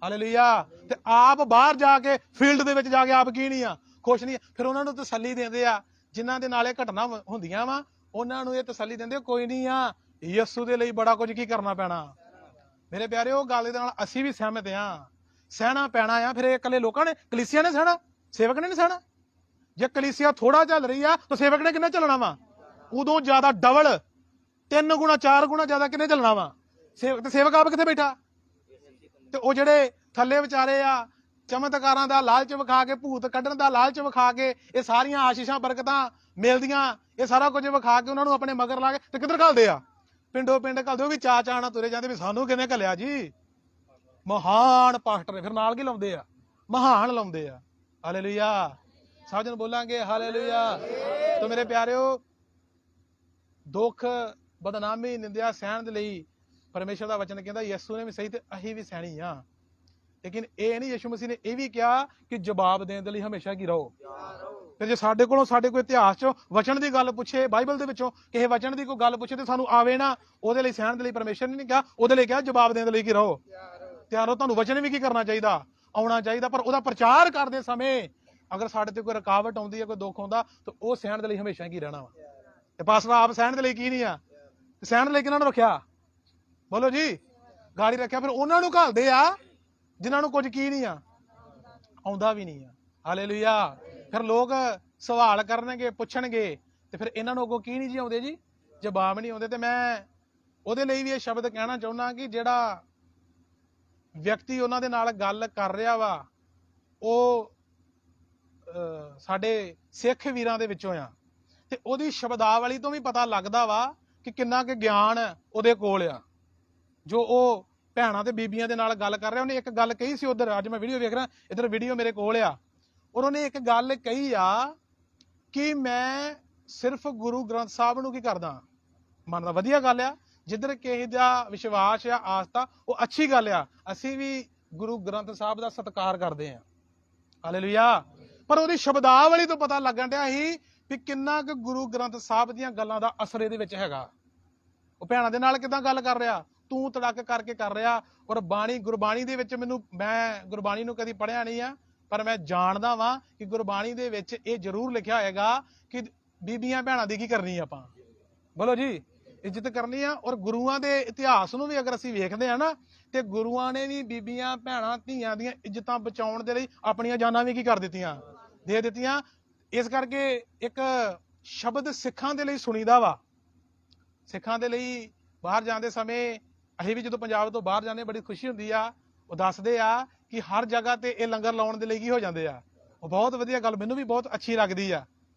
ਹਾਲੇਲੂਇਆ। ਤੇ ਆਪ ਬਾਹਰ ਜਾ ਕੇ ਫੀਲਡ ਦੇ ਵਿੱਚ ਜਾ ਕੇ ਆਪ ਕੀ ਨਹੀਂ ਆ? ਖੁਸ਼ ਨਹੀਂ। ਫਿਰ ਉਹਨਾਂ ਨੂੰ ਤਸੱਲੀ ਦਿੰਦੇ ਆ, ਜਿਨ੍ਹਾਂ ਦੇ ਨਾਲੇ ਘਟਨਾ ਹੁੰਦੀਆਂ ਵਾ, ਉਹਨਾਂ ਨੂੰ ਇਹ ਤਸੱਲੀ ਦਿੰਦੇ ਕੋਈ ਨਹੀਂ ਆ, ਯਿਸੂ ਦੇ ਲਈ ਬੜਾ ਕੁਝ ਕੀ ਕਰਨਾ ਪੈਣਾ। ਮੇਰੇ ਪਿਆਰੇ, ਉਹ ਗੱਲ ਦੇ ਨਾਲ ਅਸੀਂ ਵੀ ਸਹਿਮਤ ਆ, ਸਹਿਣਾ ਪੈਣਾ ਆ। ਫਿਰ ਇਹ ਇਕੱਲੇ ਲੋਕਾਂ ਨੇ, ਕਲੀਸਿਆ ਨੇ ਸਹਿਣਾ, ਸੇਵਕ ਨੇ ਨਹੀਂ ਸਹਿਣਾ। ਜੇ ਕਲੀਸਿਆ ਥੋੜਾ ਚੱਲ ਰਹੀ ਆ ਤਾਂ ਸੇਵਕ ਨੇ ਕਿੰਨਾ ਚੱਲਣਾ ਵਾ? ਉਦੋਂ ਜ਼ਿਆਦਾ ਡਬਲ, 3 ਗੁਣਾ 4 ਗੁਣਾ ਜ਼ਿਆਦਾ ਕਿੰਨੇ ਚੱਲਣਾ ਵਾ? ਸੇਵਕ। ਤੇ ਸੇਵਕ ਆਪ ਕਿੱਥੇ ਬੈਠਾ? ਤੇ ਉਹ ਜਿਹੜੇ ਥੱਲੇ ਵਿਚਾਰੇ ਆ, ਚਮਤਕਾਰਾਂ ਦਾ ਲਾਲਚ ਵਿਖਾ ਕੇ, ਭੂਤ ਕੱਢਣ ਦਾ ਲਾਲਚ ਵਿਖਾ ਕੇ, ਇਹ ਸਾਰੀਆਂ ਆਸ਼ੀਸ਼ਾਂ ਬਰਕਤਾਂ ਮਿਲਦੀਆਂ, ਇਹ ਸਾਰਾ ਕੁਝ ਵਿਖਾ ਕੇ ਉਹਨਾਂ ਨੂੰ ਆਪਣੇ ਮਗਰ ਲਾ ਕੇ ਤੇ ਕਿੱਧਰ ਘੱਲਦੇ ਆ? ਪਿੰਡੋਂ ਪਿੰਡ ਘੱਲਦੇ, ਉਹ ਵੀ ਚਾਅ ਨਾਲ ਤੁਰੇ ਜਾਂਦੇ ਵੀ ਸਾਨੂੰ ਕਿਹਨੇ ਘੱਲਿਆ ਜੀ, ਮਹਾਨ ਪਾਸਟਰ ਫਿਰ ਨਾਲ ਕੀ ਲਾਉਂਦੇ ਆ, ਮਹਾਨ ਲਾਉਂਦੇ ਆ। ਹਾਲੇਲੂਇਆ, ਸਭ ਜਣ ਬੋਲਾਂਗੇ ਹਾਲੇਲੂਇਆ। ਤੋ ਮੇਰੇ ਪਿਆਰਿਓ, ਦੁੱਖ ਬਦਨਾਮੀ ਨਿੰਦਿਆ ਸਹਿਣ ਦੇ ਲਈ ਪਰਮੇਸ਼ਰ ਦਾ ਵਚਨ ਕਹਿੰਦਾ ਯਿਸੂ ਨੇ ਵੀ ਸਹੀ ਤੇ ਅਸੀਂ ਵੀ ਸਹਿਣੀ ਆ, ਲੇਕਿਨ ਇਹ ਨਹੀਂ, ਯਿਸੂ ਮਸੀਹ ਨੇ ਇਹ ਵੀ ਕਿਹਾ ਕਿ ਜਵਾਬ ਦੇਣ ਦੇ ਲਈ ਹਮੇਸ਼ਾ ਕੀ ਰਹੋ। ਫਿਰ ਜੇ ਸਾਡੇ ਕੋਈ ਇਤਿਹਾਸ ਚੋਂ ਵਚਨ ਦੀ ਗੱਲ ਪੁੱਛੇ, ਬਾਈਬਲ ਦੇ ਵਿੱਚੋਂ ਕਿਸੇ ਵਚਨ ਦੀ ਕੋਈ ਗੱਲ ਪੁੱਛੇ ਤੇ ਸਾਨੂੰ ਆਵੇ ਨਾ, ਉਹਦੇ ਲਈ ਸਹਿਣ ਦੇ ਲਈ ਪਰਮੇਸ਼ਰ ਨੇ ਨਹੀਂ ਕਿਹਾ, ਉਹਦੇ ਲਈ ਕਿਹਾ ਜਵਾਬ ਦੇਣ ਦੇ ਲਈ ਕੀ ਰਹੋ, ਤਿਆਰ ਹੋ। ਤੁਹਾਨੂੰ ਵਚਨ ਵੀ ਕੀ ਕਰਨਾ ਚਾਹੀਦਾ, ਆਉਣਾ ਚਾਹੀਦਾ, ਪਰ ਉਹਦਾ ਪ੍ਰਚਾਰ ਕਰਦੇ ਸਮੇਂ ਅਗਰ ਸਾਡੇ ਤੇ ਕੋਈ ਰੁਕਾਵਟ ਆਉਂਦੀ ਹੈ, ਕੋਈ ਦੁੱਖ ਆਉਂਦਾ, ਤਾਂ ਉਹ ਸਹਿਣ ਦੇ ਲਈ ਹਮੇਸ਼ਾ ਕੀ ਰਹਿਣਾ ਵਾ। ਤੇ ਪਾਸਟਰ ਆਪ ਸਹਿਣ ਦੇ ਲਈ ਕੀ ਨਹੀਂ ਆ, ਸਹਿਣ ਦੇ ਲਈ ਕਿਹਨਾਂ ਨੂੰ ਰੱਖਿਆ, ਬੋਲੋ ਜੀ, ਗਾੜੀ ਰੱਖਿਆ। ਫਿਰ ਉਹਨਾਂ ਨੂੰ ਘੱਲਦੇ ਆ ਜਿਨ੍ਹਾਂ ਨੂੰ ਕੁਝ ਕੀ ਨਹੀਂ ਆ, ਆਉਂਦਾ ਵੀ ਨਹੀਂ ਆ। ਹਾਲੇਲੂਇਆ। ਫਿਰ ਲੋਕ ਸਵਾਲ ਕਰਨਗੇ, ਪੁੱਛਣਗੇ, ਤੇ ਫਿਰ ਇਹਨਾਂ ਨੂੰ ਅੱਗੋਂ ਕੀ ਨਹੀਂ ਜੀ ਆਉਂਦੇ ਜੀ, ਜਵਾਬ ਨਹੀਂ ਆਉਂਦੇ। ਤੇ ਮੈਂ ਉਹਦੇ ਲਈ ਵੀ ਇਹ ਸ਼ਬਦ ਕਹਿਣਾ ਚਾਹੁੰਦਾ ਕਿ ਜਿਹੜਾ ਵਿਅਕਤੀ ਉਹਨਾਂ ਦੇ ਨਾਲ ਗੱਲ ਕਰ ਰਿਹਾ ਵਾ, ਉਹ ਸਾਡੇ ਸਿੱਖ ਵੀਰਾਂ ਦੇ ਵਿੱਚੋਂ ਆ, ਤੇ ਉਹਦੀ ਸ਼ਬਦਾਵਲੀ ਤੋਂ ਵੀ ਪਤਾ ਲੱਗਦਾ ਵਾ ਕਿ ਕਿੰਨਾ ਕੁ ਗਿਆਨ ਉਹਦੇ ਕੋਲ ਆ। ਜੋ ਉਹ ਭੈਣਾਂ ਤੇ ਬੀਬੀਆਂ ਦੇ ਨਾਲ ਗੱਲ ਕਰ ਰਿਹਾ, ਉਹਨੇ ਇੱਕ ਗੱਲ ਕਹੀ ਸੀ ਉਧਰ, ਅੱਜ ਮੈਂ ਵੀਡੀਓ ਵੇਖ ਰਿਹਾ, ਇੱਧਰ ਵੀਡੀਓ ਮੇਰੇ ਕੋਲ ਆ, ਉਹਨੇ ਇੱਕ ਗੱਲ ਕਹੀ ਆ ਕਿ ਮੈਂ ਸਿਰਫ ਗੁਰੂ ਗ੍ਰੰਥ ਸਾਹਿਬ ਨੂੰ ਕੀ ਕਰਦਾ, ਮੰਨਦਾ। ਵਧੀਆ ਗੱਲ ਆ, ਜਿੱਧਰ ਕਿਸੇ ਦਾ ਵਿਸ਼ਵਾਸ ਆ, ਆਸਥਾ, ਉਹ ਅੱਛੀ ਗੱਲ ਆ। ਅਸੀਂ ਵੀ ਗੁਰੂ ਗ੍ਰੰਥ ਸਾਹਿਬ ਦਾ ਸਤਿਕਾਰ ਕਰਦੇ ਆ, ਹਾਲੇਲੂਇਆ। ਪਰ ਉਹਦੀ ਸ਼ਬਦਾਵਲੀ ਤੋਂ ਪਤਾ ਲੱਗਣ ਡਿਆ ਸੀ ਵੀ ਕਿੰਨਾ ਕੁ ਗੁਰੂ ਗ੍ਰੰਥ ਸਾਹਿਬ ਦੀਆਂ ਗੱਲਾਂ ਦਾ ਅਸਰ ਇਹਦੇ ਵਿੱਚ ਹੈਗਾ। ਉਹ ਭੈਣਾਂ ਦੇ ਨਾਲ ਕਿਦਾਂ ਗੱਲ ਕਰ ਰਿਹਾ, ਤੂੰ ਤੜਕ ਕਰਕੇ ਕਰ ਰਿਹਾ। ਔਰ ਗੁਰਬਾਣੀ ਦੇ ਵਿੱਚ ਮੈਂ ਗੁਰਬਾਣੀ ਨੂੰ ਕਦੀ ਪੜ੍ਹਿਆ ਨਹੀਂ ਆ, ਪਰ ਮੈਂ ਜਾਣਦਾ ਵਾਂ ਕਿ ਗੁਰਬਾਣੀ ਦੇ ਵਿੱਚ ਇਹ ਜ਼ਰੂਰ ਲਿਖਿਆ ਹੋਏਗਾ ਕਿ ਬੀਬੀਆਂ ਭੈਣਾਂ ਦੀ ਕੀ ਕਰਨੀ ਆ, ਆਪਾਂ ਬੋਲੋ ਜੀ, ਇੱਜ਼ਤ ਕਰਨੀ ਆ। ਔਰ ਗੁਰੂਆਂ ਦੇ ਇਤਿਹਾਸ ਨੂੰ ਵੀ ਅਗਰ ਅਸੀਂ ਵੇਖਦੇ ਆ ਨਾ, ਤੇ ਗੁਰੂਆਂ ਨੇ ਵੀ ਬੀਬੀਆਂ ਭੈਣਾਂ ਧੀਆਂ ਦੀਆਂ ਇੱਜ਼ਤਾਂ ਬਚਾਉਣ ਦੇ ਲਈ ਆਪਣੀਆਂ ਜਾਨਾਂ ਵੀ ਕੀ ਕਰ ਦਿੱਤੀਆਂ, ਦੇ ਦਿੱਤੀਆਂ। ਇਸ ਕਰਕੇ ਇੱਕ ਸ਼ਬਦ ਸਿੱਖਾਂ ਦੇ ਲਈ ਸੁਣੀਦਾ ਵਾ, ਸਿੱਖਾਂ ਦੇ ਲਈ ਬਾਹਰ ਜਾਂਦੇ ਸਮੇਂ, ਅਸੀਂ ਵੀ ਜਦੋਂ ਪੰਜਾਬ ਤੋਂ ਬਾਹਰ ਜਾਂਦੇ ਬੜੀ ਖੁਸ਼ੀ ਹੁੰਦੀ ਆ। ਉਹ ਦੱਸਦੇ ਆ ਕਿ ਹਰ ਜਗ੍ਹਾ ਤੇ ਇਹ ਲੰਗਰ ਲਾਉਣ ਦੇ ਲਈ ਕੀ ਹੋ ਜਾਂਦੇ ਆ। ਉਹ ਬਹੁਤ ਵਧੀਆ ਗੱਲ, ਮੈਨੂੰ ਵੀ ਬਹੁਤ ਅੱਛੀ ਲੱਗਦੀ ਆ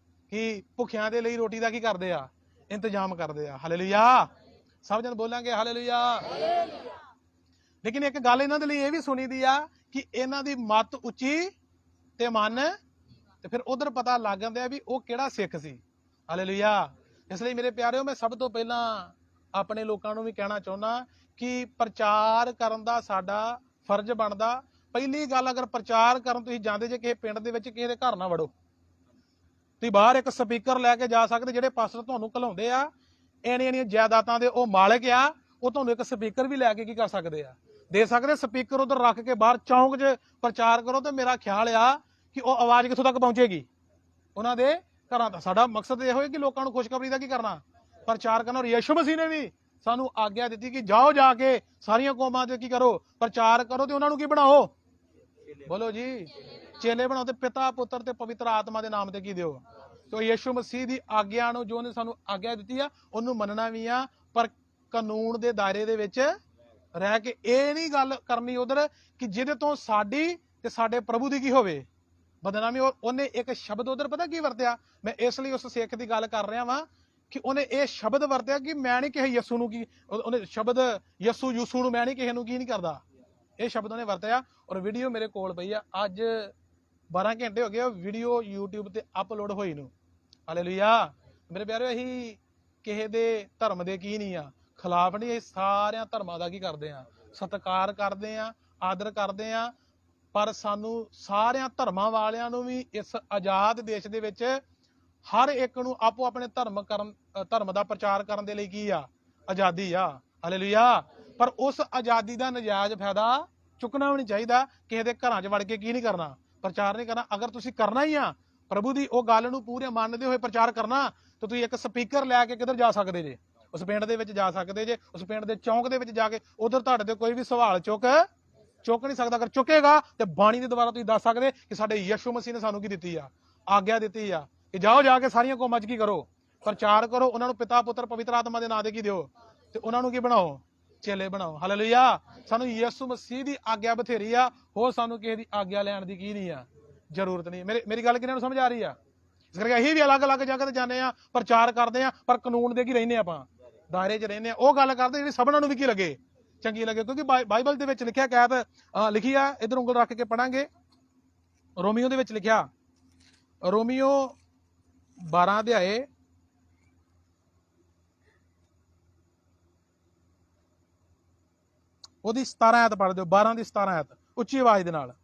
ਕਿ ਭੁੱਖਿਆਂ ਦੇ ਲਈ ਰੋਟੀ ਦਾ ਕੀ ਕਰਦੇ ਆ, ਇੰਤਜ਼ਾਮ ਕਰਦੇ ਆ। ਹਾਲੇਲੂਇਆ, ਸਭ ਜਣ ਬੋਲਾਂਗੇ ਹਾਲੇਲੂਇਆ। ਲੇਕਿਨ ਇੱਕ ਗੱਲ ਇਹਨਾਂ ਦੇ ਲਈ ਇਹ ਵੀ ਸੁਣੀਦੀ ਆ ਕਿ ਇਹਨਾਂ ਦੀ ਮੱਤ ਉੱਚੀ ਤੇ ਮਨ, ਤੇ ਫਿਰ ਉਧਰ ਪਤਾ ਲੱਗ ਜਾਂਦਾ ਆ ਵੀ ਉਹ ਕਿਹੜਾ ਸਿੱਖ ਸੀ। ਹਾਲੇਲੂਇਆ। ਇਸ ਲਈ ਮੇਰੇ ਪਿਆਰਿਓ, ਮੈਂ ਸਭ ਤੋਂ ਪਹਿਲਾਂ ਆਪਣੇ ਲੋਕਾਂ ਨੂੰ ਵੀ ਕਹਿਣਾ ਚਾਹੁੰਦਾ ਕਿ ਪ੍ਰਚਾਰ ਕਰਨ ਦਾ ਸਾਡਾ ਫਰਜ਼ ਬਣਦਾ। ਪਹਿਲੀ ਗੱਲ, ਅਗਰ ਪ੍ਰਚਾਰ ਕਰਨ ਤੁਸੀਂ ਜਾਂਦੇ ਜੇ ਕਿਸੇ ਪਿੰਡ ਦੇ ਵਿੱਚ, ਕਿਸੇ ਦੇ ਘਰ ਨਾ ਵੜੋ। ਤੁਸੀਂ ਬਾਹਰ ਇੱਕ ਸਪੀਕਰ ਲੈ ਕੇ ਜਾ ਸਕਦੇ, ਜਿਹੜੇ ਪਾਸਟਰ ਤੁਹਾਨੂੰ ਘਲਾਉਂਦੇ ਆ, ਇੰਨੀਆਂ ਜਾਇਦਾਦਾਂ ਦੇ ਉਹ ਮਾਲਕ ਆ, ਉਹ ਤੁਹਾਨੂੰ ਇੱਕ ਸਪੀਕਰ ਵੀ ਲੈ ਕੇ ਕੀ ਕਰ ਸਕਦੇ ਆ, ਦੇ ਸਕਦੇ। ਸਪੀਕਰ ਉਧਰ ਰੱਖ ਕੇ ਬਾਹਰ ਚੌਂਕ 'ਚ ਪ੍ਰਚਾਰ ਕਰੋ, ਤੇ ਮੇਰਾ ਖਿਆਲ ਆ ਕਿ ਉਹ ਆਵਾਜ਼ ਕਿੱਥੋਂ ਤੱਕ ਪਹੁੰਚੇਗੀ, ਉਹਨਾਂ ਦੇ ਘਰਾਂ ਤੱਕ। ਸਾਡਾ ਮਕਸਦ ਇਹ ਹੋਏ ਕਿ ਲੋਕਾਂ ਨੂੰ ਖੁਸ਼ਖਬਰੀ ਦਾ ਕੀ ਕਰਨਾ, ਪ੍ਰਚਾਰ ਕਰਨਾ। ਔਰ ਯਿਸੂ ਮਸੀਹ ਨੇ ਵੀ ਸਾਨੂੰ ਆਗਿਆ ਦਿੱਤੀ ਕਿ ਜਾਓ, ਜਾ ਕੇ ਸਾਰੀਆਂ ਕੌਮਾਂ ਤੇ ਕੀ ਕਰੋ, ਪ੍ਰਚਾਰ ਕਰੋ, ਤੇ ਉਹਨਾਂ ਨੂੰ ਕੀ ਬਣਾਓ, ਬੋਲੋ ਜੀ, ਚੇਲੇ ਬਣਾਓ, ਤੇ ਪਿਤਾ ਪੁੱਤਰ ਤੇ ਪਵਿੱਤਰ ਆਤਮਾ ਦੇ ਨਾਮ ਤੇ ਕੀ ਦਿਓ। ਤੇ ਯਿਸੂ ਮਸੀਹ ਦੀ ਆਗਿਆ ਨੂੰ, ਜੋ ਉਹਨੇ ਸਾਨੂੰ ਆਗਿਆ ਦਿੱਤੀ ਆ, ਉਹਨੂੰ ਮੰਨਣਾ ਵੀ ਆ, ਪਰ ਕਾਨੂੰਨ ਦੇ ਦਾਇਰੇ ਦੇ ਵਿੱਚ ਰਹਿ ਕੇ। ਇਹ ਨਹੀਂ ਗੱਲ ਕਰਨੀ ਉਧਰ ਕਿ ਜਿਹਦੇ ਤੋਂ ਸਾਡੀ ਤੇ ਸਾਡੇ ਪ੍ਰਭੂ ਦੀ ਕੀ ਹੋਵੇ ਬਦਨਾਮੀ। ਉਹਨੇ ਇੱਕ ਸ਼ਬਦ ਉਧਰ ਪਤਾ ਕੀ ਵਰਤਿਆ, ਮੈਂ ਇਸ ਲਈ ਉਸ ਸਿੱਖ ਦੀ ਗੱਲ ਕਰ ਰਿਹਾ ਵਾਂ ਕਿ ਉਹਨੇ ਇਹ ਸ਼ਬਦ ਵਰਤਿਆ ਕਿ ਮੈਂ ਨਹੀਂ ਕਿਸੇ ਯਿਸੂ ਨੂੰ ਕੀ, ਉਹਨੇ ਸ਼ਬਦ ਯਿਸੂ ਨੂੰ ਮੈਂ ਨਹੀਂ ਕਿਸੇ ਨੂੰ ਕੀ ਨਹੀਂ ਕਰਦਾ, ਇਹ ਸ਼ਬਦ ਉਹਨੇ ਵਰਤਿਆ। ਔਰ ਵੀਡੀਓ ਮੇਰੇ ਕੋਲ ਪਈ ਆ, ਅੱਜ 12 ਘੰਟੇ ਹੋ ਗਏ ਵੀਡੀਓ YouTube ਤੇ ਅਪਲੋਡ ਹੋਈ ਨੂੰ। ਹਾਲੇਲੂਇਆ। ਮੇਰੇ ਪਿਆਰਿਓ, ਅਸੀਂ ਕਿਸੇ ਦੇ ਧਰਮ ਦੇ ਕੀ ਨਹੀਂ ਆ, ਖਿਲਾਫ ਨਹੀਂ। ਅਸੀਂ ਸਾਰਿਆਂ ਧਰਮਾਂ ਦਾ ਕੀ ਕਰਦੇ ਆ, ਸਤਿਕਾਰ ਕਰਦੇ ਆ, ਆਦਰ ਕਰਦੇ ਆ। ਪਰ ਸਾਨੂੰ ਸਾਰਿਆਂ ਧਰਮਾਂ ਵਾਲਿਆਂ ਨੂੰ ਵੀ ਇਸ ਆਜ਼ਾਦ ਦੇਸ਼ ਦੇ ਵਿੱਚ ਹਰ ਇੱਕ ਨੂੰ ਆਪੋ ਆਪਣੇ ਧਰਮ ਦਾ ਪ੍ਰਚਾਰ ਕਰਨ ਦੇ ਲਈ ਕੀ ਆ, ਆਜ਼ਾਦੀ ਆ। ਹਾਲੇਲੂਇਆ। ਪਰ ਉਸ ਆਜ਼ਾਦੀ ਦਾ ਨਜਾਇਜ਼ ਫਾਇਦਾ ਚੁੱਕਣਾ ਵੀ ਨਹੀਂ ਚਾਹੀਦਾ। ਕਿਸੇ ਦੇ ਘਰਾਂ 'ਚ ਵੜ ਕੇ ਕੀ ਨਹੀਂ ਕਰਨਾ, ਪ੍ਰਚਾਰ ਨਹੀਂ ਕਰਨਾ। ਅਗਰ ਤੁਸੀਂ ਕਰਨਾ ਹੀ ਆ ਪ੍ਰਭੂ ਦੀ ਉਹ ਗੱਲ ਨੂੰ ਪੂਰੇ ਮੰਨਦੇ ਹੋਏ ਪ੍ਰਚਾਰ ਕਰਨਾ, ਤਾਂ ਤੁਸੀਂ ਇੱਕ ਸਪੀਕਰ ਲੈ ਕੇ ਕਿੱਧਰ ਜਾ ਸਕਦੇ ਜੇ, ਉਸ ਪਿੰਡ ਦੇ ਵਿੱਚ ਜਾ ਸਕਦੇ ਜੇ, ਉਸ ਪਿੰਡ ਦੇ ਚੌਂਕ ਦੇ ਵਿੱਚ ਜਾ ਕੇ ਉਧਰ ਤੁਹਾਡੇ ਤੇ ਕੋਈ ਵੀ ਸਵਾਲ ਚੁੱਕ ਨਹੀਂ ਸਕਦਾ। ਅਗਰ ਚੁੱਕੇਗਾ ਤੇ ਬਾਣੀ ਦੇ ਦੁਆਰਾ ਤੁਸੀਂ ਦੱਸ ਸਕਦੇ ਕਿ ਸਾਡੇ ਯਿਸੂ ਮਸੀਹ ਨੇ ਸਾਨੂੰ ਕੀ ਦਿੱਤੀ ਆ, ਆਗਿਆ ਦਿੱਤੀ ਆ ਕਿ ਜਾਓ, ਜਾ ਕੇ ਸਾਰੀਆਂ ਕੌਮਾਂ 'ਚ ਕੀ ਕਰੋ, ਪ੍ਰਚਾਰ ਕਰੋ, ਉਹਨਾਂ ਨੂੰ ਪਿਤਾ ਪੁੱਤਰ ਪਵਿੱਤਰ ਆਤਮਾ ਦੇ ਨਾਂ ਤੇ ਕੀ ਦਿਓ, ਤੇ ਉਹਨਾਂ ਨੂੰ ਕੀ ਬਣਾਓ, ਚੇਲੇ ਬਣਾਓ। ਹਾਲੇਲੂਇਆ। ਸਾਨੂੰ ਯਿਸੂ ਮਸੀਹ ਦੀ ਆਗਿਆ ਬਥੇਰੀ ਆ, ਹੋਰ ਸਾਨੂੰ ਕਿਸੇ ਦੀ ਆਗਿਆ ਲੈਣ ਦੀ ਕੀ ਨਹੀਂ ਆ, ਜ਼ਰੂਰਤ ਨਹੀਂ। ਮੇਰੀ ਗੱਲ ਕਿਹਨਾਂ ਨੂੰ ਸਮਝ ਆ ਰਹੀ ਆ? ਇਸ ਕਰਕੇ ਅਸੀਂ ਵੀ ਅਲੱਗ-ਅਲੱਗ ਜਗ੍ਹਾ ਤੇ ਜਾਂਦੇ ਆ, ਪ੍ਰਚਾਰ ਕਰਦੇ ਆ, ਪਰ ਕਾਨੂੰਨ ਦੇ ਕੀ ਰਹਿੰਦੇ ਆਪਾਂ, ਦਾਇਰੇ 'ਚ ਰਹਿੰਦੇ ਆ, ਉਹ ਗੱਲ ਕਰਦੇ ਜਿਹੜੀ ਸਭਨਾਂ ਨੂੰ ਵੀ ਕੀ ਲੱਗੇ, ਚੰਗੀ ਲੱਗੇ। ਕਿਉਂਕਿ ਬਾਈਬਲ ਦੇ ਵਿੱਚ ਲਿਖਿਆ ਕੈਦ ਲਿਖੀ ਆ, ਇਧਰ ਉਂਗਲ ਰੱਖ ਕੇ ਪੜਾਂਗੇ। ਰੋਮੀਓ ਦੇ ਵਿੱਚ ਲਿਖਿਆ, ਰੋਮੀਓ 12 ਅਧਿਆਏ ਉਹਦੀ 17 ਆਇਤ ਪੜ੍ਹ ਦਿਓ, 12 ਦੀ 17 ਆਇਤ ਉੱਚੀ ਆਵਾਜ਼ ਦੇ ਨਾਲ।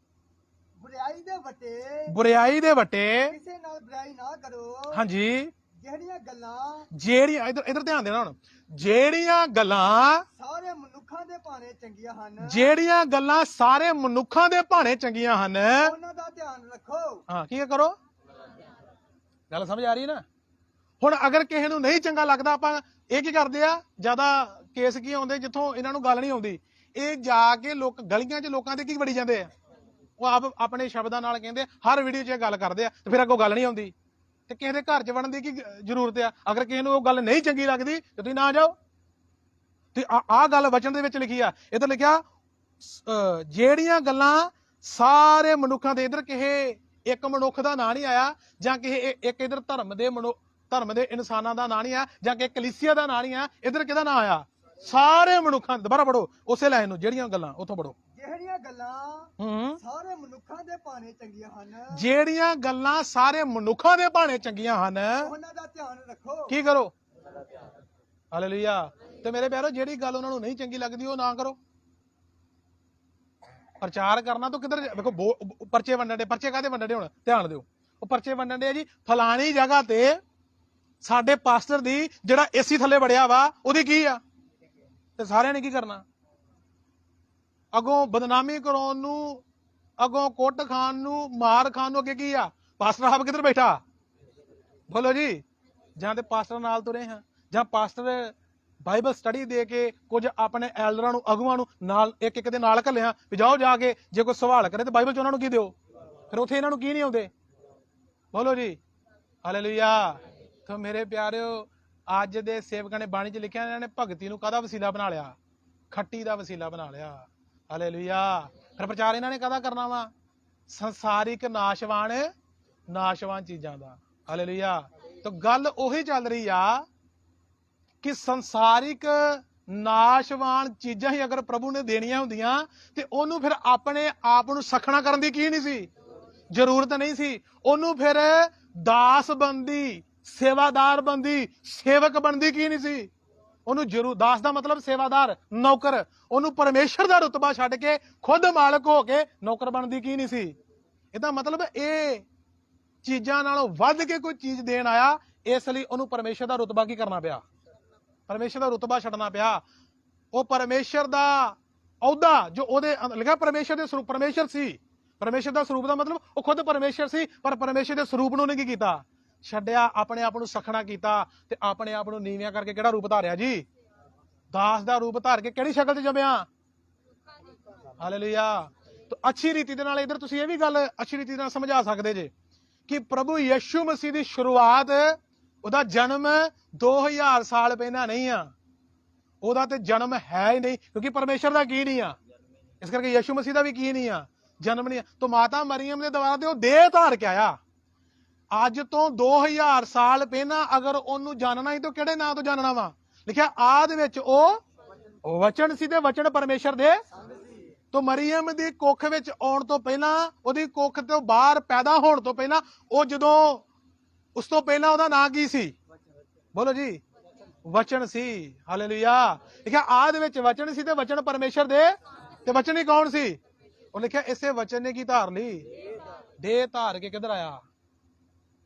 ਬੁਰਾਈ ਦੇ ਵੱਟੇ ਬੁਰਾਈ ਦੇ ਵੱਟੇ ਕਿਸੇ ਨਾਲ ਬੁਰਾਈ ਨਾ ਕਰੋ। ਹਾਂਜੀ, ਜਿਹੜੀਆਂ ਗੱਲਾਂ ਜਿਹੜੀਆਂ ਇਧਰ ਧਿਆਨ ਦੇਣਾ ਹੁਣ, ਜਿਹੜੀਆਂ ਗੱਲਾਂ ਸਾਰੇ ਮਨੁੱਖਾਂ ਦੇ ਭਾਣੇ ਚੰਗੀਆਂ ਹਨ, ਜਿਹੜੀਆਂ ਗੱਲਾਂ ਸਾਰੇ ਮਨੁੱਖਾਂ ਦੇ ਭਾਣੇ ਚੰਗੀਆਂ ਹਨ, ਉਹਨਾਂ ਦਾ ਧਿਆਨ ਰੱਖੋ। ਹਾਂ ਕੀ ਕਰੋ, ਗੱਲ ਸਮਝ ਆ ਰਹੀ ਨਾ। ਹੁਣ ਅਗਰ ਕਿਸੇ ਨੂੰ ਨਹੀਂ ਚੰਗਾ ਲੱਗਦਾ, ਆਪਾਂ ਇਹ ਕੀ ਕਰਦੇ ਆ, ਜਿਆਦਾ ਕੇਸ ਕੀ ਆਉਂਦੇ ਜਿੱਥੋਂ ਇਹਨਾਂ ਨੂੰ ਗੱਲ ਨਹੀਂ ਆਉਂਦੀ, ਇਹ ਜਾ ਕੇ ਲੋਕ ਗਲੀਆਂ 'ਚ ਲੋਕਾਂ ਦੇ ਕੀ ਵੜੀ ਜਾਂਦੇ ਆ, ਉਹ ਆਪ ਆਪਣੇ ਸ਼ਬਦਾਂ ਨਾਲ ਕਹਿੰਦੇ, ਹਰ ਵੀਡੀਓ 'ਚ ਇਹ ਗੱਲ ਕਰਦੇ ਆ, ਤੇ ਫਿਰ ਅੱਗੋਂ ਗੱਲ ਨਹੀਂ ਆਉਂਦੀ। ਤੇ ਕਿਸੇ ਦੇ ਘਰ 'ਚ ਵੜਨ ਦੀ ਕੀ ਜ਼ਰੂਰਤ ਆ? ਅਗਰ ਕਿਸੇ ਨੂੰ ਉਹ ਗੱਲ ਨਹੀਂ ਚੰਗੀ ਲੱਗਦੀ ਤੇ ਤੁਸੀਂ ਨਾ ਜਾਓ। ਤੇ ਆਹ ਗੱਲ ਵਚਨ ਦੇ ਵਿੱਚ ਲਿਖੀ ਆ, ਇੱਧਰ ਲਿਖਿਆ ਜਿਹੜੀਆਂ ਗੱਲਾਂ ਸਾਰੇ ਮਨੁੱਖਾਂ ਦੇ, ਇੱਧਰ ਕਿਸੇ ਇੱਕ ਮਨੁੱਖ ਦਾ ਨਾਂ ਨਹੀਂ ਆਇਆ, ਜਾਂ ਕਿਸੇ ਇੱਕ ਇੱਧਰ ਧਰਮ ਦੇ ਇਨਸਾਨਾਂ ਦਾ ਨਾਂ ਨਹੀਂ ਆਇਆ, ਜਾਂ ਕਿ ਕਲੀਸਿਆ ਦਾ ਨਾਂ ਨਹੀਂ ਆਇਆ, ਇੱਧਰ ਕਿਹਦਾ ਨਾਂ ਆਇਆ? ਸਾਰੇ ਮਨੁੱਖਾਂ। ਦੁਬਾਰਾ ਪੜੋ ਉਸੇ ਲਾਈਨ ਨੂੰ, ਜਿਹੜੀਆਂ ਗੱਲਾਂ, ਉੱਥੋਂ ਪੜੋ। ਜਿਹੜੀਆਂ ਗੱਲਾਂ ਸਾਰੇ ਮਨੁੱਖਾਂ ਦੇ ਭਾਣੇ ਚੰਗੀਆਂ ਹਨ, ਜਿਹੜੀਆਂ ਗੱਲਾਂ ਸਾਰੇ ਮਨੁੱਖਾਂ ਦੇ ਭਾਣੇ ਚੰਗੀਆਂ ਹਨ, ਉਹਨਾਂ ਦਾ ਧਿਆਨ ਰੱਖੋ। ਕੀ ਕਰੋ? ਹਾਲੇਲੂਇਆ। ਤੇ ਮੇਰੇ ਪਿਆਰੋ, ਜਿਹੜੀ ਗੱਲ ਉਹਨਾਂ ਨੂੰ ਨਹੀਂ ਚੰਗੀ ਲੱਗਦੀ ਉਹ ਨਾ ਕਰੋ। ਪ੍ਰਚਾਰ ਕਰਨਾ ਤਾਂ ਕਿੱਧਰ ਵੇਖੋ, ਪਰਚੇ ਵੰਡਣ ਦੇ, ਪਰਚੇ ਕਾਹਦੇ ਵੰਡਣ ਦੇ? ਹੁਣ ਧਿਆਨ ਦਿਓ, ਉਹ ਪਰਚੇ ਵੰਡਣ ਦੇ ਜੀ, ਫਲਾਣੀ ਜਗ੍ਹਾ ਤੇ ਸਾਡੇ ਪਾਸਟਰ ਦੀ ਜਿਹੜਾ ਏਸੀ ਥੱਲੇ ਵੜਿਆ ਵਾ, ਉਹਦੀ ਕੀ ਆ? ਤੇ ਸਾਰਿਆਂ ਨੇ ਕੀ ਕਰਨਾ? ਅੱਗੋਂ ਬਦਨਾਮੀ ਕਰਾਉਣ ਨੂੰ, ਅੱਗੋਂ ਕੁੱਟ ਖਾਣ ਨੂੰ, ਮਾਰ ਖਾਣ ਨੂੰ, ਅੱਗੇ ਕੀ ਆ? ਪਾਸਟਰ ਸਾਹਿਬ ਕਿੱਧਰ ਬੈਠਾ? ਬੋਲੋ ਜੀ। ਜਾਂ ਤੇ ਪਾਸਟਰ ਨਾਲ ਤੁਰੇ ਹਾਂ, ਜਾਂ ਪਾਸਟਰ ਬਾਈਬਲ ਸਟੱਡੀ ਦੇ ਕੇ ਕੁਝ ਆਪਣੇ ਐਲਡਰਾਂ ਨੂੰ, ਅਗੂਆਂ ਨੂੰ ਨਾਲ ਇੱਕ ਦੇ ਨਾਲ ਘੱਲਿਆ ਵੀ ਜਾਓ, ਜਾ ਕੇ ਜੇ ਕੋਈ ਸਵਾਲ ਕਰੇ ਤੇ ਬਾਈਬਲ 'ਚ ਉਹਨਾਂ ਨੂੰ ਕੀ ਦਿਓ, ਫਿਰ ਉੱਥੇ ਇਹਨਾਂ ਨੂੰ ਕੀ ਨਹੀਂ ਆਉਂਦੇ? ਬੋਲੋ ਜੀ ਹਾਲੇਲੂਇਆ। ਤਾਂ ਮੇਰੇ ਪਿਆਰਿਓ, ਅੱਜ ਦੇ ਸੇਵਕਾਂ ਨੇ ਬਾਣੀ 'ਚ ਲਿਖਿਆ, ਇਹਨਾਂ ਨੇ ਭਗਤੀ ਨੂੰ ਕਾਹਦਾ ਵਸੀਲਾ ਬਣਾ ਲਿਆ? ਖੱਟੀ ਦਾ ਵਸੀਲਾ ਬਣਾ ਲਿਆ। ਹਾਲੇਲੂਇਆ। ਫਿਰ ਪ੍ਰਚਾਰ ਇਹਨਾਂ ਨੇ ਕਾਹਦਾ ਕਰਨਾ ਵਾ? ਸੰਸਾਰਿਕ ਨਾਸ਼ਵਾਨ ਚੀਜ਼ਾਂ ਦਾ। ਹਾਲੇਲੂਇਆ। ਤਾਂ ਗੱਲ ਉਹੀ ਚੱਲ ਰਹੀ ਆ ਕਿ ਸੰਸਾਰਿਕ ਨਾਸ਼ਵਾਨ ਚੀਜ਼ਾਂ ਹੀ ਅਗਰ ਪ੍ਰਭੂ ਨੇ ਦੇਣੀਆਂ ਹੁੰਦੀਆਂ ਤੇ ਉਹਨੂੰ ਫਿਰ ਆਪਣੇ ਆਪ ਨੂੰ ਸਖਣਾ ਕਰਨ ਦੀ ਕੀ ਨਹੀਂ ਸੀ? ਜ਼ਰੂਰਤ ਨਹੀਂ ਸੀ। ਉਹਨੂੰ ਫਿਰ ਦਾਸ ਬੰਦੀ, ਸੇਵਾਦਾਰ ਬੰਦੀ, ਸੇਵਕ ਬੰਦੀ ਕੀ ਨਹੀਂ ਸੀ? ਉਹਨੂੰ ਜ਼ਰੂਰ, ਦਾਸ ਦਾ ਮਤਲਬ ਸੇਵਾਦਾਰ, ਨੌਕਰ। ਉਹਨੂੰ ਪਰਮੇਸ਼ਰ ਦਾ ਰੁਤਬਾ ਛੱਡ ਕੇ ਖੁਦ ਮਾਲਕ ਹੋ ਕੇ ਨੌਕਰ ਬਣਦੀ ਕੀ ਨਹੀਂ ਸੀ? ਇਹਦਾ ਮਤਲਬ ਇਹ ਚੀਜ਼ਾਂ ਨਾਲੋਂ ਵੱਧ ਕੇ ਕੋਈ ਚੀਜ਼ ਦੇਣ ਆਇਆ, ਇਸ ਲਈ ਉਹਨੂੰ ਪਰਮੇਸ਼ਰ ਦਾ ਰੁਤਬਾ ਕੀ ਕਰਨਾ ਪਿਆ? ਪਰਮੇਸ਼ਰ ਦਾ ਰੁਤਬਾ ਛੱਡਣਾ ਪਿਆ। ਉਹ ਪਰਮੇਸ਼ਰ ਦਾ ਅਹੁਦਾ ਜੋ ਉਹਦੇ ਲਿਖਿਆ, ਪਰਮੇਸ਼ਰ ਦੇ ਸਰੂਪ, ਪਰਮੇਸ਼ਰ ਸੀ। ਪਰਮੇਸ਼ਰ ਦਾ ਸਰੂਪ ਦਾ ਮਤਲਬ ਉਹ ਖੁਦ ਪਰਮੇਸ਼ਰ ਸੀ, ਪਰ ਪਰਮੇਸ਼ਰ ਦੇ ਸਰੂਪ ਨੂੰ ਉਹਨੇ ਕੀ ਕੀਤਾ? ਛੱਡਿਆ, ਆਪਣੇ ਆਪ ਨੂੰ ਸਖਣਾ ਕੀਤਾ ਤੇ ਆਪਣੇ ਆਪ ਨੂੰ ਨੀਵਿਆਂ ਕਰਕੇ ਕਿਹੜਾ ਰੂਪ ਧਾਰਿਆ ਜੀ? ਦਾਸ ਦਾ ਰੂਪ ਧਾਰ ਕੇ ਕਿਹੜੀ ਸ਼ਕਲ 'ਚ ਜੰਮਿਆ? ਹਾਲੇਲੂਇਆ। ਤਾਂ ਅੱਛੀ ਰੀਤੀ ਦੇ ਨਾਲ ਇਧਰ ਤੁਸੀਂ ਇਹ ਵੀ ਗੱਲ ਅੱਛੀ ਰੀਤੀ ਨਾਲ ਸਮਝਾ ਸਕਦੇ ਜੇ ਕਿ ਪ੍ਰਭੂ ਯਿਸੂ ਮਸੀਹ ਦੀ ਸ਼ੁਰੂਆਤ, ਉਹਦਾ ਜਨਮ 2000 ਸਾਲ ਪਹਿਲਾਂ ਨਹੀਂ ਆ। ਉਹਦਾ ਤੇ ਜਨਮ ਹੈ ਹੀ ਨਹੀਂ, ਕਿਉਂਕਿ ਪਰਮੇਸ਼ਰ ਦਾ ਕੀ ਨਹੀਂ ਆ, ਇਸ ਕਰਕੇ ਯਿਸੂ ਮਸੀਹ ਦਾ ਵੀ ਕੀ ਨਹੀਂ ਆ, ਜਨਮ ਨਹੀਂ ਆ। ਤਾਂ ਮਾਤਾ ਮਰੀਮ ਦੇ ਦੁਆਰਾ ਤੇ ਉਹ ਦੇਹ ਧਾਰ ਕੇ ਆਇਆ। ਅੱਜ ਤੋਂ 2000 ਸਾਲ ਪਹਿਲਾਂ ਅਗਰ ਉਹਨੂੰ ਜਾਣਨਾ ਹੀ ਤਾਂ ਕਿਹੜੇ ਨਾਂ ਤੋਂ ਜਾਣਨਾ ਵਾ? ਲਿਖਿਆ ਆਦ ਵਿੱਚ ਉਹ ਵਚਨ ਸੀ ਤੇ ਵਚਨ ਪਰਮੇਸ਼ਰ ਦੇ। ਤਾਂ ਮਰੀਮ ਦੀ ਕੁੱਖ ਵਿੱਚ ਆਉਣ ਤੋਂ ਪਹਿਲਾਂ, ਉਹਦੀ ਕੁੱਖ ਤੋਂ ਬਾਹਰ ਪੈਦਾ ਹੋਣ ਤੋਂ ਪਹਿਲਾਂ, ਉਹ ਜਦੋਂ ਉਸ ਤੋਂ ਪਹਿਲਾਂ ਉਹਦਾ ਨਾਂ ਕੀ ਸੀ? ਬੋਲੋ ਜੀ, ਵਚਨ ਸੀ। ਹਾਲੇਲੂਇਆ। ਲਿਖਿਆ ਆਦ ਵਿੱਚ ਵਚਨ ਸੀ ਤੇ ਵਚਨ ਪਰਮੇਸ਼ਰ ਦੇ, ਤੇ ਵਚਨ ਹੀ ਕੌਣ ਸੀ? ਉਹ ਲਿਖਿਆ ਇਸੇ ਵਚਨ ਨੇ ਕੀ ਧਾਰ ਲਈ? ਦੇਹ ਧਾਰ ਕੇ ਕਿੱਧਰ ਆਇਆ?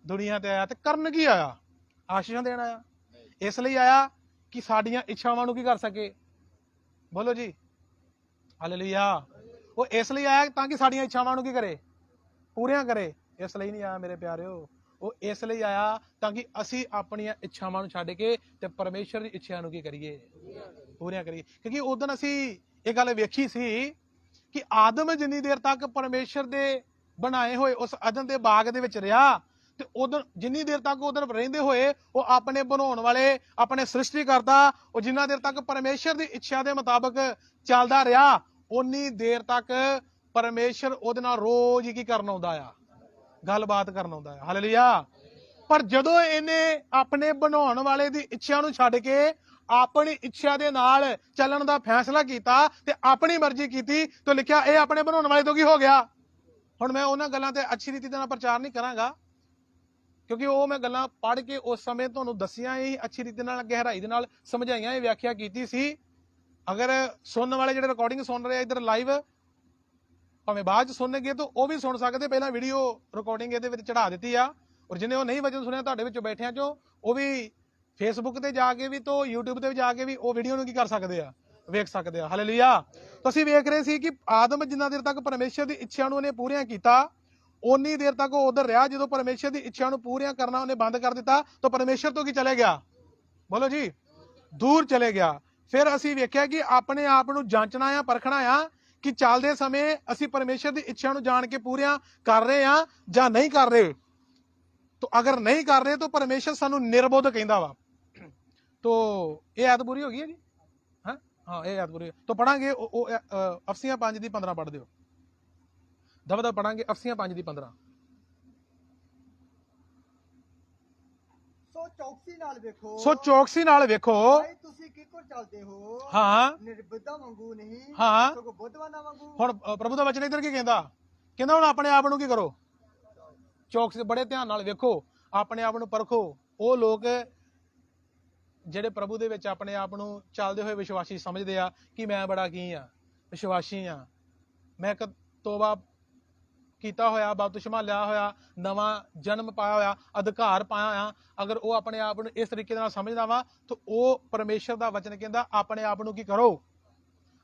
ਦੁਨੀਆ ਤੇ ਆਇਆ। ਤੇ ਕਰਨ ਕੀ ਆਇਆ? ਆਸ਼ੀਸ਼ਾਂ ਦੇਣ ਆਇਆ। ਇਸ ਲਈ ਆਇਆ ਕਿ ਸਾਡੀਆਂ ਇੱਛਾਵਾਂ ਨੂੰ ਕੀ ਕਰ ਸਕੇ? ਬੋਲੋ ਜੀ ਹਾਲੇਲੂਇਆ। ਉਹ ਇਸ ਲਈ ਆਇਆ ਤਾਂ ਕਿ ਸਾਡੀਆਂ ਇੱਛਾਵਾਂ ਨੂੰ ਕੀ ਕਰੇ? ਪੂਰੀਆਂ ਕਰੇ। ਇਸ ਲਈ ਨਹੀਂ ਆਇਆ ਮੇਰੇ ਪਿਆਰਿਓ, ਉਹ ਇਸ ਲਈ ਆਇਆ ਤਾਂ ਕਿ ਅਸੀਂ ਆਪਣੀਆਂ ਇੱਛਾਵਾਂ ਨੂੰ ਛੱਡ ਕੇ ਤੇ ਪਰਮੇਸ਼ਰ ਦੀ ਇੱਛਾ ਨੂੰ ਕੀ ਕਰੀਏ? ਪੂਰੀਆਂ ਕਰੀਏ। ਕਿਉਂਕਿ ਉਦੋਂ ਅਸੀਂ ਇਹ ਗੱਲ ਵੇਖੀ ਸੀ ਕਿ ਆਦਮ ਜਿੰਨੀ ਦੇਰ ਤੱਕ ਪਰਮੇਸ਼ਰ ਦੇ ਬਣਾਏ ਹੋਏ ਉਸ ਅਦਨ ਦੇ ਬਾਗ ਦੇ ਵਿੱਚ ਰਿਹਾ, ਤੇ ਉਧਰ ਜਿੰਨੀ ਦੇਰ ਤੱਕ ਉਧਰ ਰਹਿੰਦੇ ਹੋਏ ਉਹ ਆਪਣੇ ਬਣਾਉਣ ਵਾਲੇ, ਆਪਣੇ ਸ੍ਰਿਸ਼ਟੀ ਕਰਤਾ, ਉਹ ਜਿੰਨਾ ਦੇਰ ਤੱਕ ਪਰਮੇਸ਼ਰ ਦੀ ਇੱਛਾ ਦੇ ਮੁਤਾਬਕ ਚੱਲਦਾ ਰਿਹਾ, ਉਨੀ ਦੇਰ ਤੱਕ ਪਰਮੇਸ਼ਰ ਉਹਦੇ ਨਾਲ ਰੋਜ਼ ਹੀ ਕੀ ਕਰਨ ਆਉਂਦਾ ਆ? ਗੱਲਬਾਤ ਕਰਨ ਆਉਂਦਾ ਹੈ। ਹਾਲੇਲੂਇਆ। ਪਰ ਜਦੋਂ ਇਹਨੇ ਆਪਣੇ ਬਣਾਉਣ ਵਾਲੇ ਦੀ ਇੱਛਾ ਨੂੰ ਛੱਡ ਕੇ ਆਪਣੀ ਇੱਛਾ ਦੇ ਨਾਲ ਚੱਲਣ ਦਾ ਫੈਸਲਾ ਕੀਤਾ ਤੇ ਆਪਣੀ ਮਰਜ਼ੀ ਕੀਤੀ ਤੇ ਲਿਖਿਆ ਇਹ ਆਪਣੇ ਬਣਾਉਣ ਵਾਲੇ ਤੋਂ ਕੀ ਹੋ ਗਿਆ। ਹੁਣ ਮੈਂ ਉਹਨਾਂ ਗੱਲਾਂ ਤੇ ਅੱਛੀ ਰੀਤੀ ਦੇ ਨਾਲ ਪ੍ਰਚਾਰ ਨਹੀਂ ਕਰਾਂਗਾ, ਕਿਉਂਕਿ ਉਹ ਮੈਂ ਗੱਲਾਂ ਪੜ੍ਹ ਕੇ ਉਸ ਸਮੇਂ ਤੁਹਾਨੂੰ ਦੱਸੀਆਂ ਹੀ ਅੱਛੀ ਰੀਤੀ ਨਾਲ, ਗਹਿਰਾਈ ਦੇ ਨਾਲ ਸਮਝਾਈਆਂ, ਇਹ ਵਿਆਖਿਆ ਕੀਤੀ ਸੀ। ਅਗਰ ਸੁਣਨ ਵਾਲੇ ਜਿਹੜੇ ਰਿਕਾਰਡਿੰਗ ਸੁਣ ਰਹੇ ਆ ਇੱਧਰ ਲਾਈਵ, ਭਾਵੇਂ ਬਾਅਦ ਚ ਸੁਣਨਗੇ ਤਾਂ ਉਹ ਵੀ ਸੁਣ ਸਕਦੇ, ਪਹਿਲਾਂ ਵੀਡੀਓ ਰਿਕਾਰਡਿੰਗ ਇਹਦੇ ਵਿੱਚ ਚੜਾ ਦਿੱਤੀ ਆ। ਔਰ ਜਿਹਨੇ ਉਹ ਨਹੀਂ ਵਜਨ ਸੁਣਿਆ ਤੁਹਾਡੇ ਵਿੱਚ ਬੈਠਿਆਂ ਚੋਂ, ਉਹ ਵੀ ਫੇਸਬੁੱਕ ਤੇ ਜਾ ਕੇ ਵੀ ਤੋਂ YouTube ਤੇ ਵੀ ਜਾ ਕੇ ਵੀ ਉਹ ਵੀਡੀਓ ਨੂੰ ਕੀ ਕਰ ਸਕਦੇ ਆ, ਵੇਖ ਸਕਦੇ ਆ। ਹਾਲੇਲੂਇਆ। ਤੁਸੀਂ ਵੇਖ ਰਹੇ ਸੀ ਕਿ ਆਦਮ ਜਿੰਨਾ ਦੇਰ ਤੱਕ ਪਰਮੇਸ਼ਰ ਦੀ ਇੱਛਾ ਨੂੰ ਉਹਨੇ ਪੂਰੀਆਂ ਕੀਤਾ, ਉਨੀ ਦੇਰ ਤੱਕ ਉਹ ਉਧਰ ਰਿਹਾ। ਜਦੋਂ ਪਰਮੇਸ਼ਰ ਦੀ ਇੱਛਾ ਨੂੰ ਪੂਰੀਆਂ ਕਰਨਾ ਉਹਨੇ ਬੰਦ ਕਰ ਦਿੱਤਾ ਤਾਂ ਪਰਮੇਸ਼ਰ ਤੋਂ ਕੀ ਚਲੇ ਗਿਆ, ਬੋਲੋ ਜੀ, ਦੂਰ ਚਲੇ ਗਿਆ। ਫਿਰ ਅਸੀਂ ਵੇਖਿਆ ਕਿ ਆਪਣੇ ਆਪ ਨੂੰ ਜਾਂਚਣਾ ਆ, ਪਰਖਣਾ ਆ ਕਿ ਚੱਲਦੇ ਸਮੇਂ ਅਸੀਂ ਪਰਮੇਸ਼ਰ ਦੀ ਇੱਛਾ ਨੂੰ ਜਾਣ ਕੇ ਪੂਰੀਆਂ ਕਰ ਰਹੇ ਆ ਜਾਂ ਨਹੀਂ ਕਰ ਰਹੇ। तो अगर नहीं कर रहे तो परमेश्वर सानू निर्बोध कहता वा। तो ये आयत पूरी हो गई है जी। हाँ हाँ, ये आयत पूरी। तो पढ़ांगे अफसियां 5 दी 15 पढ़ दियो, दबा दब पढ़ांगे अफसियां 5 दी 15। सो चौकसी नाल वेखो ਤੁਸੀਂ ਕਿੱਕਰ ਚੱਲਦੇ ਹੋ। हाँ ਨਿਰਬੁੱਧਾ ਵਾਂਗੂ ਨਹੀਂ, हाँ ਸਗੋਂ ਬੁੱਧਵਾਨਾਂ ਵਾਂਗੂ। ਹੁਣ ਪ੍ਰਭੂ ਦਾ ਵਚਨ ਇਧਰ ਕੀ ਕਹਿੰਦਾ, ਕਹਿੰਦਾ ਹੁਣ ਆਪਣੇ ਆਪ ਨੂੰ ਕੀ ਕਰੋ, ਚੌਕਸੀ, ਬੜੇ ਧਿਆਨ ਨਾਲ ਵੇਖੋ, ਆਪਣੇ ਆਪ ਨੂੰ ਪਰਖੋ। ਉਹ ਲੋਕ ਜਿਹੜੇ ਪ੍ਰਭੂ ਦੇ ਵਿੱਚ ਆਪਣੇ ਆਪ ਨੂੰ ਚੱਲਦੇ ਹੋਏ ਵਿਸ਼ਵਾਸੀ ਸਮਝਦੇ ਆ ਕਿ ਮੈਂ ਬੜਾ ਕੀ ਆ, ਵਿਸ਼ਵਾਸੀ ਆ, ਮੈਂ ਇੱਕ ਤੋਬਾ ਕੀਤਾ ਹੋਇਆ, ਬਪਤਿਸਮਾ ਲਿਆ ਹੋਇਆ, ਨਵਾਂ ਜਨਮ ਪਾਇਆ ਹੋਇਆ, ਅਧਿਕਾਰ ਪਾਇਆ ਹੋਇਆ। ਅਗਰ ਉਹ ਆਪਣੇ ਆਪ ਨੂੰ ਇਸ ਤਰੀਕੇ ਨਾਲ ਸਮਝਦਾ ਵਾ ਤਾਂ ਉਹ ਪਰਮੇਸ਼ਰ ਦਾ ਵਚਨ ਕਹਿੰਦਾ ਆਪਣੇ ਆਪ ਨੂੰ ਕੀ ਕਰੋ,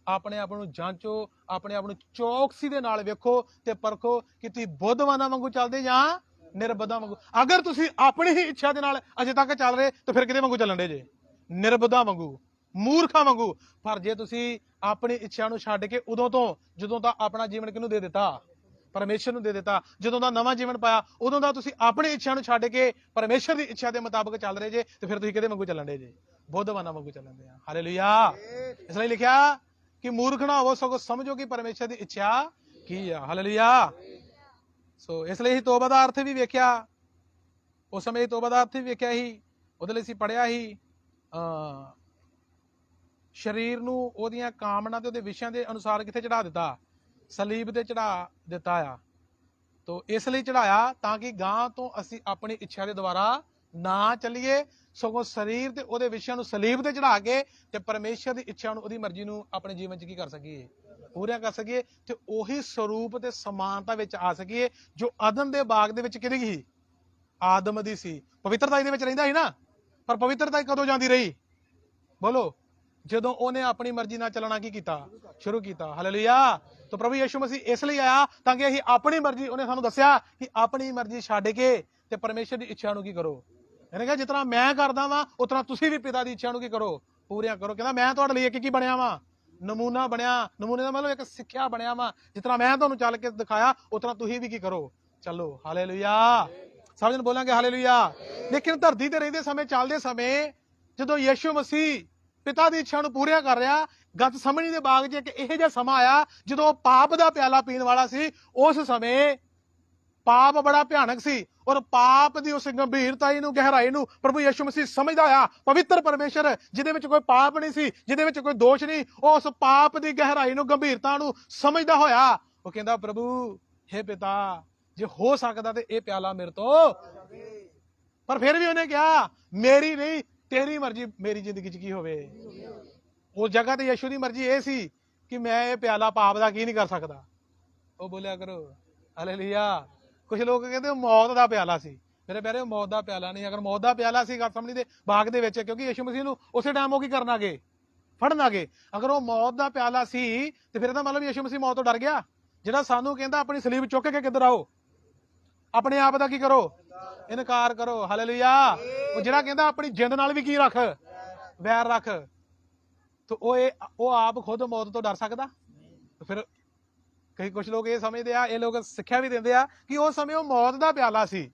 ਆਪਣੇ ਆਪ ਨੂੰ ਜਾਂਚੋ, ਆਪਣੇ ਆਪ ਨੂੰ ਚੌਕਸੀ ਦੇ ਨਾਲ ਵੇਖੋ ਤੇ ਪਰਖੋ ਕਿ ਤੁਸੀਂ ਬੁੱਧਵਾਨਾਂ ਵਾਂਗੂ ਚੱਲਦੇ ਜਾਂ ਨਿਰਬੁੱਧਾਂ ਵਾਂਗੂ। ਅਗਰ ਤੁਸੀਂ ਆਪਣੀ ਹੀ ਇੱਛਾ ਦੇ ਨਾਲ ਅਜੇ ਤੱਕ ਚੱਲ ਰਹੇ ਤਾਂ ਫਿਰ ਕਿਹਦੇ ਵਾਂਗੂ ਚੱਲਣ ਦੇ ਜੇ, ਨਿਰਬੁੱਧਾਂ ਵਾਂਗੂ, ਮੂਰਖਾਂ ਵਾਂਗੂ। ਪਰ ਜੇ ਤੁਸੀਂ ਆਪਣੀ ਇੱਛਾ ਨੂੰ ਛੱਡ ਕੇ ਉਦੋਂ ਤੋਂ, ਜਦੋਂ ਦਾ ਆਪਣਾ ਜੀਵਨ ਕਿਹਨੂੰ ਦੇ ਦਿੱਤਾ, ਪਰਮੇਸ਼ਰ ਨੂੰ ਦੇ ਦਿੱਤਾ, ਜਦੋਂ ਦਾ ਨਵਾਂ ਜੀਵਨ ਪਾਇਆ, ਉਦੋਂ ਦਾ ਤੁਸੀਂ ਆਪਣੀ ਇੱਛਾ ਨੂੰ ਛੱਡ ਕੇ ਪਰਮੇਸ਼ਰ ਦੀ ਇੱਛਾ ਦੇ ਮੁਤਾਬਕ ਚੱਲ ਰਹੇ ਜੇ ਤੇ ਫਿਰ ਤੁਸੀਂ ਕਿਹਦੇ ਵਾਂਗੂ ਚੱਲਣ ਦੇ ਜੇ, ਬੁੱਧਵਾਨਾਂ ਵਾਂਗੂ ਚੱਲਣ ਦੇ ਆ। ਹਾਲੇਲੂਇਆ। ਇਸ ਲਈ ਲਿਖਿਆ ਕਿ ਮੂਰਖ ਨਾ ਹੋਵੋ, ਸਗੋਂ ਸਮਝੋ ਕਿ ਪਰਮੇਸ਼ਰ ਦੀ ਇੱਛਾ ਕੀ ਆ। ਹਾਲੇਲੂਇਆ। ਸੋ ਇਸ ਲਈ ਤੋਬਾ ਦਾ ਅਰਥ ਵੀ ਵੇਖਿਆ, ਉਸ ਸਮੇਂ ਤੋਬਾ ਦਾ ਅਰਥ ਵੀ ਵੇਖਿਆ ਹੀ, ਉਹਦੇ ਲਈ ਅਸੀਂ ਪੜਿਆ ਹੀ ਸਰੀਰ ਨੂੰ ਉਹਦੀਆਂ ਕਾਮਨਾ ਤੇ ਉਹਦੇ ਵਿਸ਼ਿਆਂ ਦੇ ਅਨੁਸਾਰ ਕਿੱਥੇ ਚੜਾ ਦਿੱਤਾ, ਸਲੀਬ ਤੇ ਚੜਾ ਦਿੱਤਾ ਆ। ਤੋ ਇਸ ਲਈ ਚੜਾਇਆ ਤਾਂ ਕਿ ਗਾਂ ਤੋਂ ਅਸੀਂ ਆਪਣੀ ਇੱਛਾ ਦੇ ਦੁਆਰਾ ਨਾ ਚੱਲੀਏ, ਸਗੋਂ ਸਰੀਰ ਤੇ ਉਹਦੇ ਵਿਸ਼ਿਆਂ ਨੂੰ ਸਲੀਬ ਤੇ ਚੜਾ ਕੇ ਤੇ ਪਰਮੇਸ਼ਰ ਦੀ ਇੱਛਾ ਨੂੰ, ਉਹਦੀ ਮਰਜ਼ੀ ਨੂੰ ਆਪਣੇ ਜੀਵਨ 'ਚ ਕੀ ਕਰ ਸਕੀਏ, ਪੂਰੀਆਂ ਕਰ ਸਕੀਏ ਤੇ ਉਹੀ ਸਰੂਪ ਤੇ ਸਮਾਨਤਾ ਵਿੱਚ ਆ ਸਕੀਏ ਜੋ ਆਦਮ ਦੇ ਬਾਗ ਦੇ ਵਿੱਚ ਕਿਹਦੀ ਸੀ, ਆਦਮ ਦੀ ਸੀ। ਪਵਿੱਤਰਤਾ ਇਹਦੇ ਵਿੱਚ ਰਹਿੰਦਾ ਸੀ ਨਾ, ਪਰ ਪਵਿੱਤਰਤਾ ਕਦੋਂ ਜਾਂਦੀ ਰਹੀ, ਬੋਲੋ, ਜਦੋਂ ਉਹਨੇ ਆਪਣੀ ਮਰਜ਼ੀ ਨਾਲ ਚੱਲਣਾ ਕੀ ਕੀਤਾ, ਸ਼ੁਰੂ ਕੀਤਾ। ਹਾਲੇਲੂਇਆ। ਤਾਂ ਪ੍ਰਭੂ ਯਿਸੂ ਮਸੀਹ ਇਸ ਲਈ ਆਇਆ ਤਾਂ ਕਿ ਅਸੀਂ ਆਪਣੀ ਮਰਜ਼ੀ, ਉਹਨੇ ਸਾਨੂੰ ਦੱਸਿਆ ਕਿ ਆਪਣੀ ਮਰਜ਼ੀ ਛੱਡ ਕੇ ਤੇ ਪਰਮੇਸ਼ਰ ਦੀ ਇੱਛਾ ਨੂੰ ਕੀ ਕਰੋ। ਇਹਨੇ ਕਿਹਾ ਜਿਤਨਾ ਮੈਂ ਕਰਦਾ ਵਾਂ ਉਤਨਾ ਤੁਸੀਂ ਵੀ ਪਿਤਾ ਦੀ ਇੱਛਾ ਨੂੰ ਕੀ ਕਰੋ, ਪੂਰੀਆਂ ਕਰੋ। ਕਹਿੰਦਾ ਮੈਂ ਤੁਹਾਡੇ ਲਈ ਇੱਕ ਕੀ ਬਣਿਆ ਵਾਂ, ਨਮੂਨਾ ਬਣਿਆ। ਨਮੂਨੇ ਦਾ ਮਤਲਬ ਇੱਕ ਸਿੱਖਿਆ ਬਣਿਆ ਵਾਂ, ਜਿਤਨਾ ਮੈਂ ਤੁਹਾਨੂੰ ਚੱਲ ਕੇ ਦਿਖਾਇਆ ਉਤਨਾ ਤੁਸੀਂ ਵੀ ਕੀ ਕਰੋ, ਚੱਲੋ। ਹਾਲੇਲੂਇਆ। ਸਭ ਜਣ ਬੋਲਾਂਗੇ ਹਾਲੇਲੂਇਆ। ਲੇਕਿਨ ਧਰਤੀ ਤੇ ਰਹਿੰਦੇ ਸਮੇਂ, ਚੱਲਦੇ ਸਮੇਂ, ਜਦੋਂ ਯਿਸੂ ਮਸੀਹ ਪਿਤਾ ਦੀ ਇੱਛਾ ਨੂੰ ਪੂਰੀਆਂ ਕਰ ਰਿਹਾ, ਗਤ ਸਮਣੀ ਦੇ ਬਾਗ 'ਚ ਇੱਕ ਇਹੋ ਜਿਹਾ ਸਮਾਂ ਆਇਆ ਜਦੋਂ ਉਹ ਪਾਪ ਦਾ ਪਿਆਲਾ ਪੀਣ ਵਾਲਾ ਸੀ। ਉਸ ਸਮੇਂ ਪਾਪ ਬੜਾ ਭਿਆਨਕ ਸੀ ਔਰ ਪਾਪ ਦੀ ਉਸ ਗੰਭੀਰਤਾਈ ਨੂੰ, ਗਹਿਰਾਈ ਨੂੰ ਪ੍ਰਭੂ ਯਿਸੂ ਮਸੀਹ ਸਮਝਦਾ ਹੋਇਆ, ਪਵਿੱਤਰ ਪਰਮੇਸ਼ਰ ਜਿਹਦੇ ਵਿੱਚ ਕੋਈ ਪਾਪ ਨਹੀਂ ਸੀ, ਜਿਹਦੇ ਵਿੱਚ ਕੋਈ ਦੋਸ਼ ਨਹੀਂ, ਉਸ ਪਾਪ ਦੀ ਗਹਿਰਾਈ ਨੂੰ, ਗੰਭੀਰਤਾ ਨੂੰ ਸਮਝਦਾ ਹੋਇਆ ਉਹ ਕਹਿੰਦਾ, ਪ੍ਰਭੂ ਹੇ ਪਿਤਾ, ਜੇ ਹੋ ਸਕਦਾ ਤੇ ਇਹ ਪਿਆਲਾ ਮੇਰੇ ਤੋਂ, ਪਰ ਫਿਰ ਵੀ ਉਹਨੇ ਕਿਹਾ ਮੇਰੀ ਨਹੀਂ ਤੇਰੀ ਮਰਜ਼ੀ ਮੇਰੀ ਜ਼ਿੰਦਗੀ 'ਚ ਕੀ ਹੋਵੇ। ਉਸ ਜਗ੍ਹਾ ਤੇ ਯਿਸੂ ਦੀ ਮਰਜ਼ੀ ਇਹ ਸੀ ਕਿ ਮੈਂ ਇਹ ਪਿਆਲਾ ਪਾਪ ਦਾ ਕੀ ਨਹੀਂ ਕਰ ਸਕਦਾ। ਉਹ ਬੋਲਿਆ ਕਰੋ ਹਾਲੇਲੂਇਆ। ਕੁਝ ਲੋਕ ਕਹਿੰਦੇ ਮੌਤ ਦਾ ਪਿਆਲਾ ਸੀ, ਮੇਰੇ ਪਿਆਰੇ ਮੌਤ ਦਾ ਪਿਆਲਾ ਨਹੀਂ। ਅਗਰ ਮੌਤ ਦਾ ਪਿਆਲਾ ਸੀ ਗਤਸਮਣੀ ਦੇ ਬਾਗ ਦੇ ਵਿੱਚ, ਕਿਉਂਕਿ ਯਿਸੂ ਮਸੀਹ ਨੂੰ ਉਸੇ ਟਾਈਮ ਉਹ ਕੀ ਕਰਨ ਆਗੇ, ਫੜਨ ਆਗੇ। ਅਗਰ ਉਹ ਮੌਤ ਦਾ ਪਿਆਲਾ ਸੀ ਤੇ ਫਿਰ ਇਹਦਾ ਮਤਲਬ ਯਿਸੂ ਮਸੀਹ ਮੌਤ ਤੋਂ ਡਰ ਗਿਆ, ਜਿਹੜਾ ਸਾਨੂੰ ਕਹਿੰਦਾ ਆਪਣੀ ਸਲੀਬ ਚੁੱਕ ਕੇ ਕਿੱਧਰ ਆਓ, ਆਪਣੇ ਆਪ ਦਾ ਕੀ ਕਰੋ, ਇਨਕਾਰ ਕਰੋ। ਹਾਲੇਲੂਇਆ। ਉਹ ਜਿਹੜਾ ਕਹਿੰਦਾ ਆਪਣੀ ਜਿੰਦ ਨਾਲ ਵੀ ਕੀ ਰੱਖ, ਵੈਰ ਰੱਖ, ਤੇ ਉਹ ਆਪ ਖੁਦ ਮੌਤ ਤੋਂ ਡਰ ਸਕਦਾ। ਫਿਰ ਕਈ ਕੁਝ ਲੋਕ ਇਹ ਸਮਝਦੇ ਆ, ਇਹ ਲੋਕ ਸਿੱਖਿਆ ਵੀ ਦਿੰਦੇ ਆ ਕਿ ਉਸ ਸਮੇਂ ਉਹ ਮੌਤ ਦਾ ਪਿਆਲਾ ਸੀ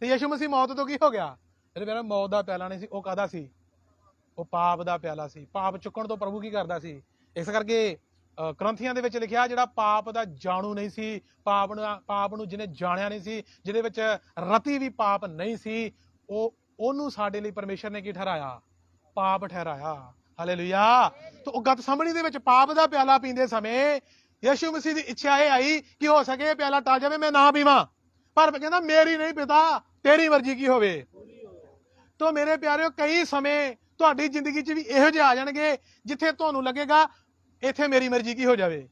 ਤੇ ਯਿਸੂ ਮਸੀਹ ਮੌਤ ਤੋਂ ਕੀ ਹੋ ਗਿਆ। ਇਹਦੇ ਮੇਰਾ ਮੌਤ ਦਾ ਪਿਆਲਾ ਨਹੀਂ ਸੀ, ਉਹ ਕਾਹਦਾ ਸੀ, ਉਹ ਪਾਪ ਦਾ ਪਿਆਲਾ ਸੀ। ਪਾਪ ਚੁੱਕਣ ਤੋਂ ਪ੍ਰਭੂ ਕੀ ਕਰਦਾ ਸੀ। ਇਸ ਕਰਕੇ ਕਰੰਥੀਆਂ ਦੇ ਵਿੱਚ ਲਿਖਿਆ, ਜਿਹੜਾ ਪਾਪ ਦਾ ਜਾਣੂ ਨਹੀਂ ਸੀ, ਪਾਪ ਨੂੰ ਜਿਹਨੇ ਜਾਣਿਆ ਨਹੀਂ ਸੀ, ਜਿਹਦੇ ਵਿੱਚ ਰਤੀ ਵੀ ਪਾਪ ਨਹੀਂ ਸੀ, ਉਹਨੂੰ ਸਾਡੇ ਲਈ ਪਰਮੇਸ਼ਰ ਨੇ ਕੀ ਠਹਿਰਾਇਆ, ਪਾਪ ਠਹਿਰਾਇਆ। ਹਾਲੇਲੂਇਆ। ਤੇ ਉਹ ਗਤਸਮਨੀ ਦੇ ਵਿੱਚ ਪਾਪ ਦਾ ਪਿਆਲਾ ਪੀਂਦੇ ਸਮੇਂ ਯਿਸੂ ਮਸੀਹ ਦੀ ਇੱਛਾ ਇਹ ਆਈ ਕਿ ਹੋ ਸਕੇ ਇਹ ਪਿਆਲਾ ਟਲ ਜਾਵੇ, ਮੈਂ ਨਾ ਪੀਵਾਂ, ਪਰ ਕਹਿੰਦਾ ਮੇਰੀ ਨਹੀਂ ਪਿਤਾ, ਤੇਰੀ ਮਰਜ਼ੀ ਕੀ ਹੋਵੇ। ਤੋ ਮੇਰੇ ਪਿਆਰਿਓ, ਕਈ ਸਮੇਂ ਤੁਹਾਡੀ ਜ਼ਿੰਦਗੀ 'ਚ ਵੀ ਇਹੋ ਜਿਹੇ ਆ ਜਾਣਗੇ ਜਿੱਥੇ ਤੁਹਾਨੂੰ ਲੱਗੇਗਾ ਇੱਥੇ ਮੇਰੀ ਮਰਜ਼ੀ ਕੀ ਹੋ ਜਾਵੇ,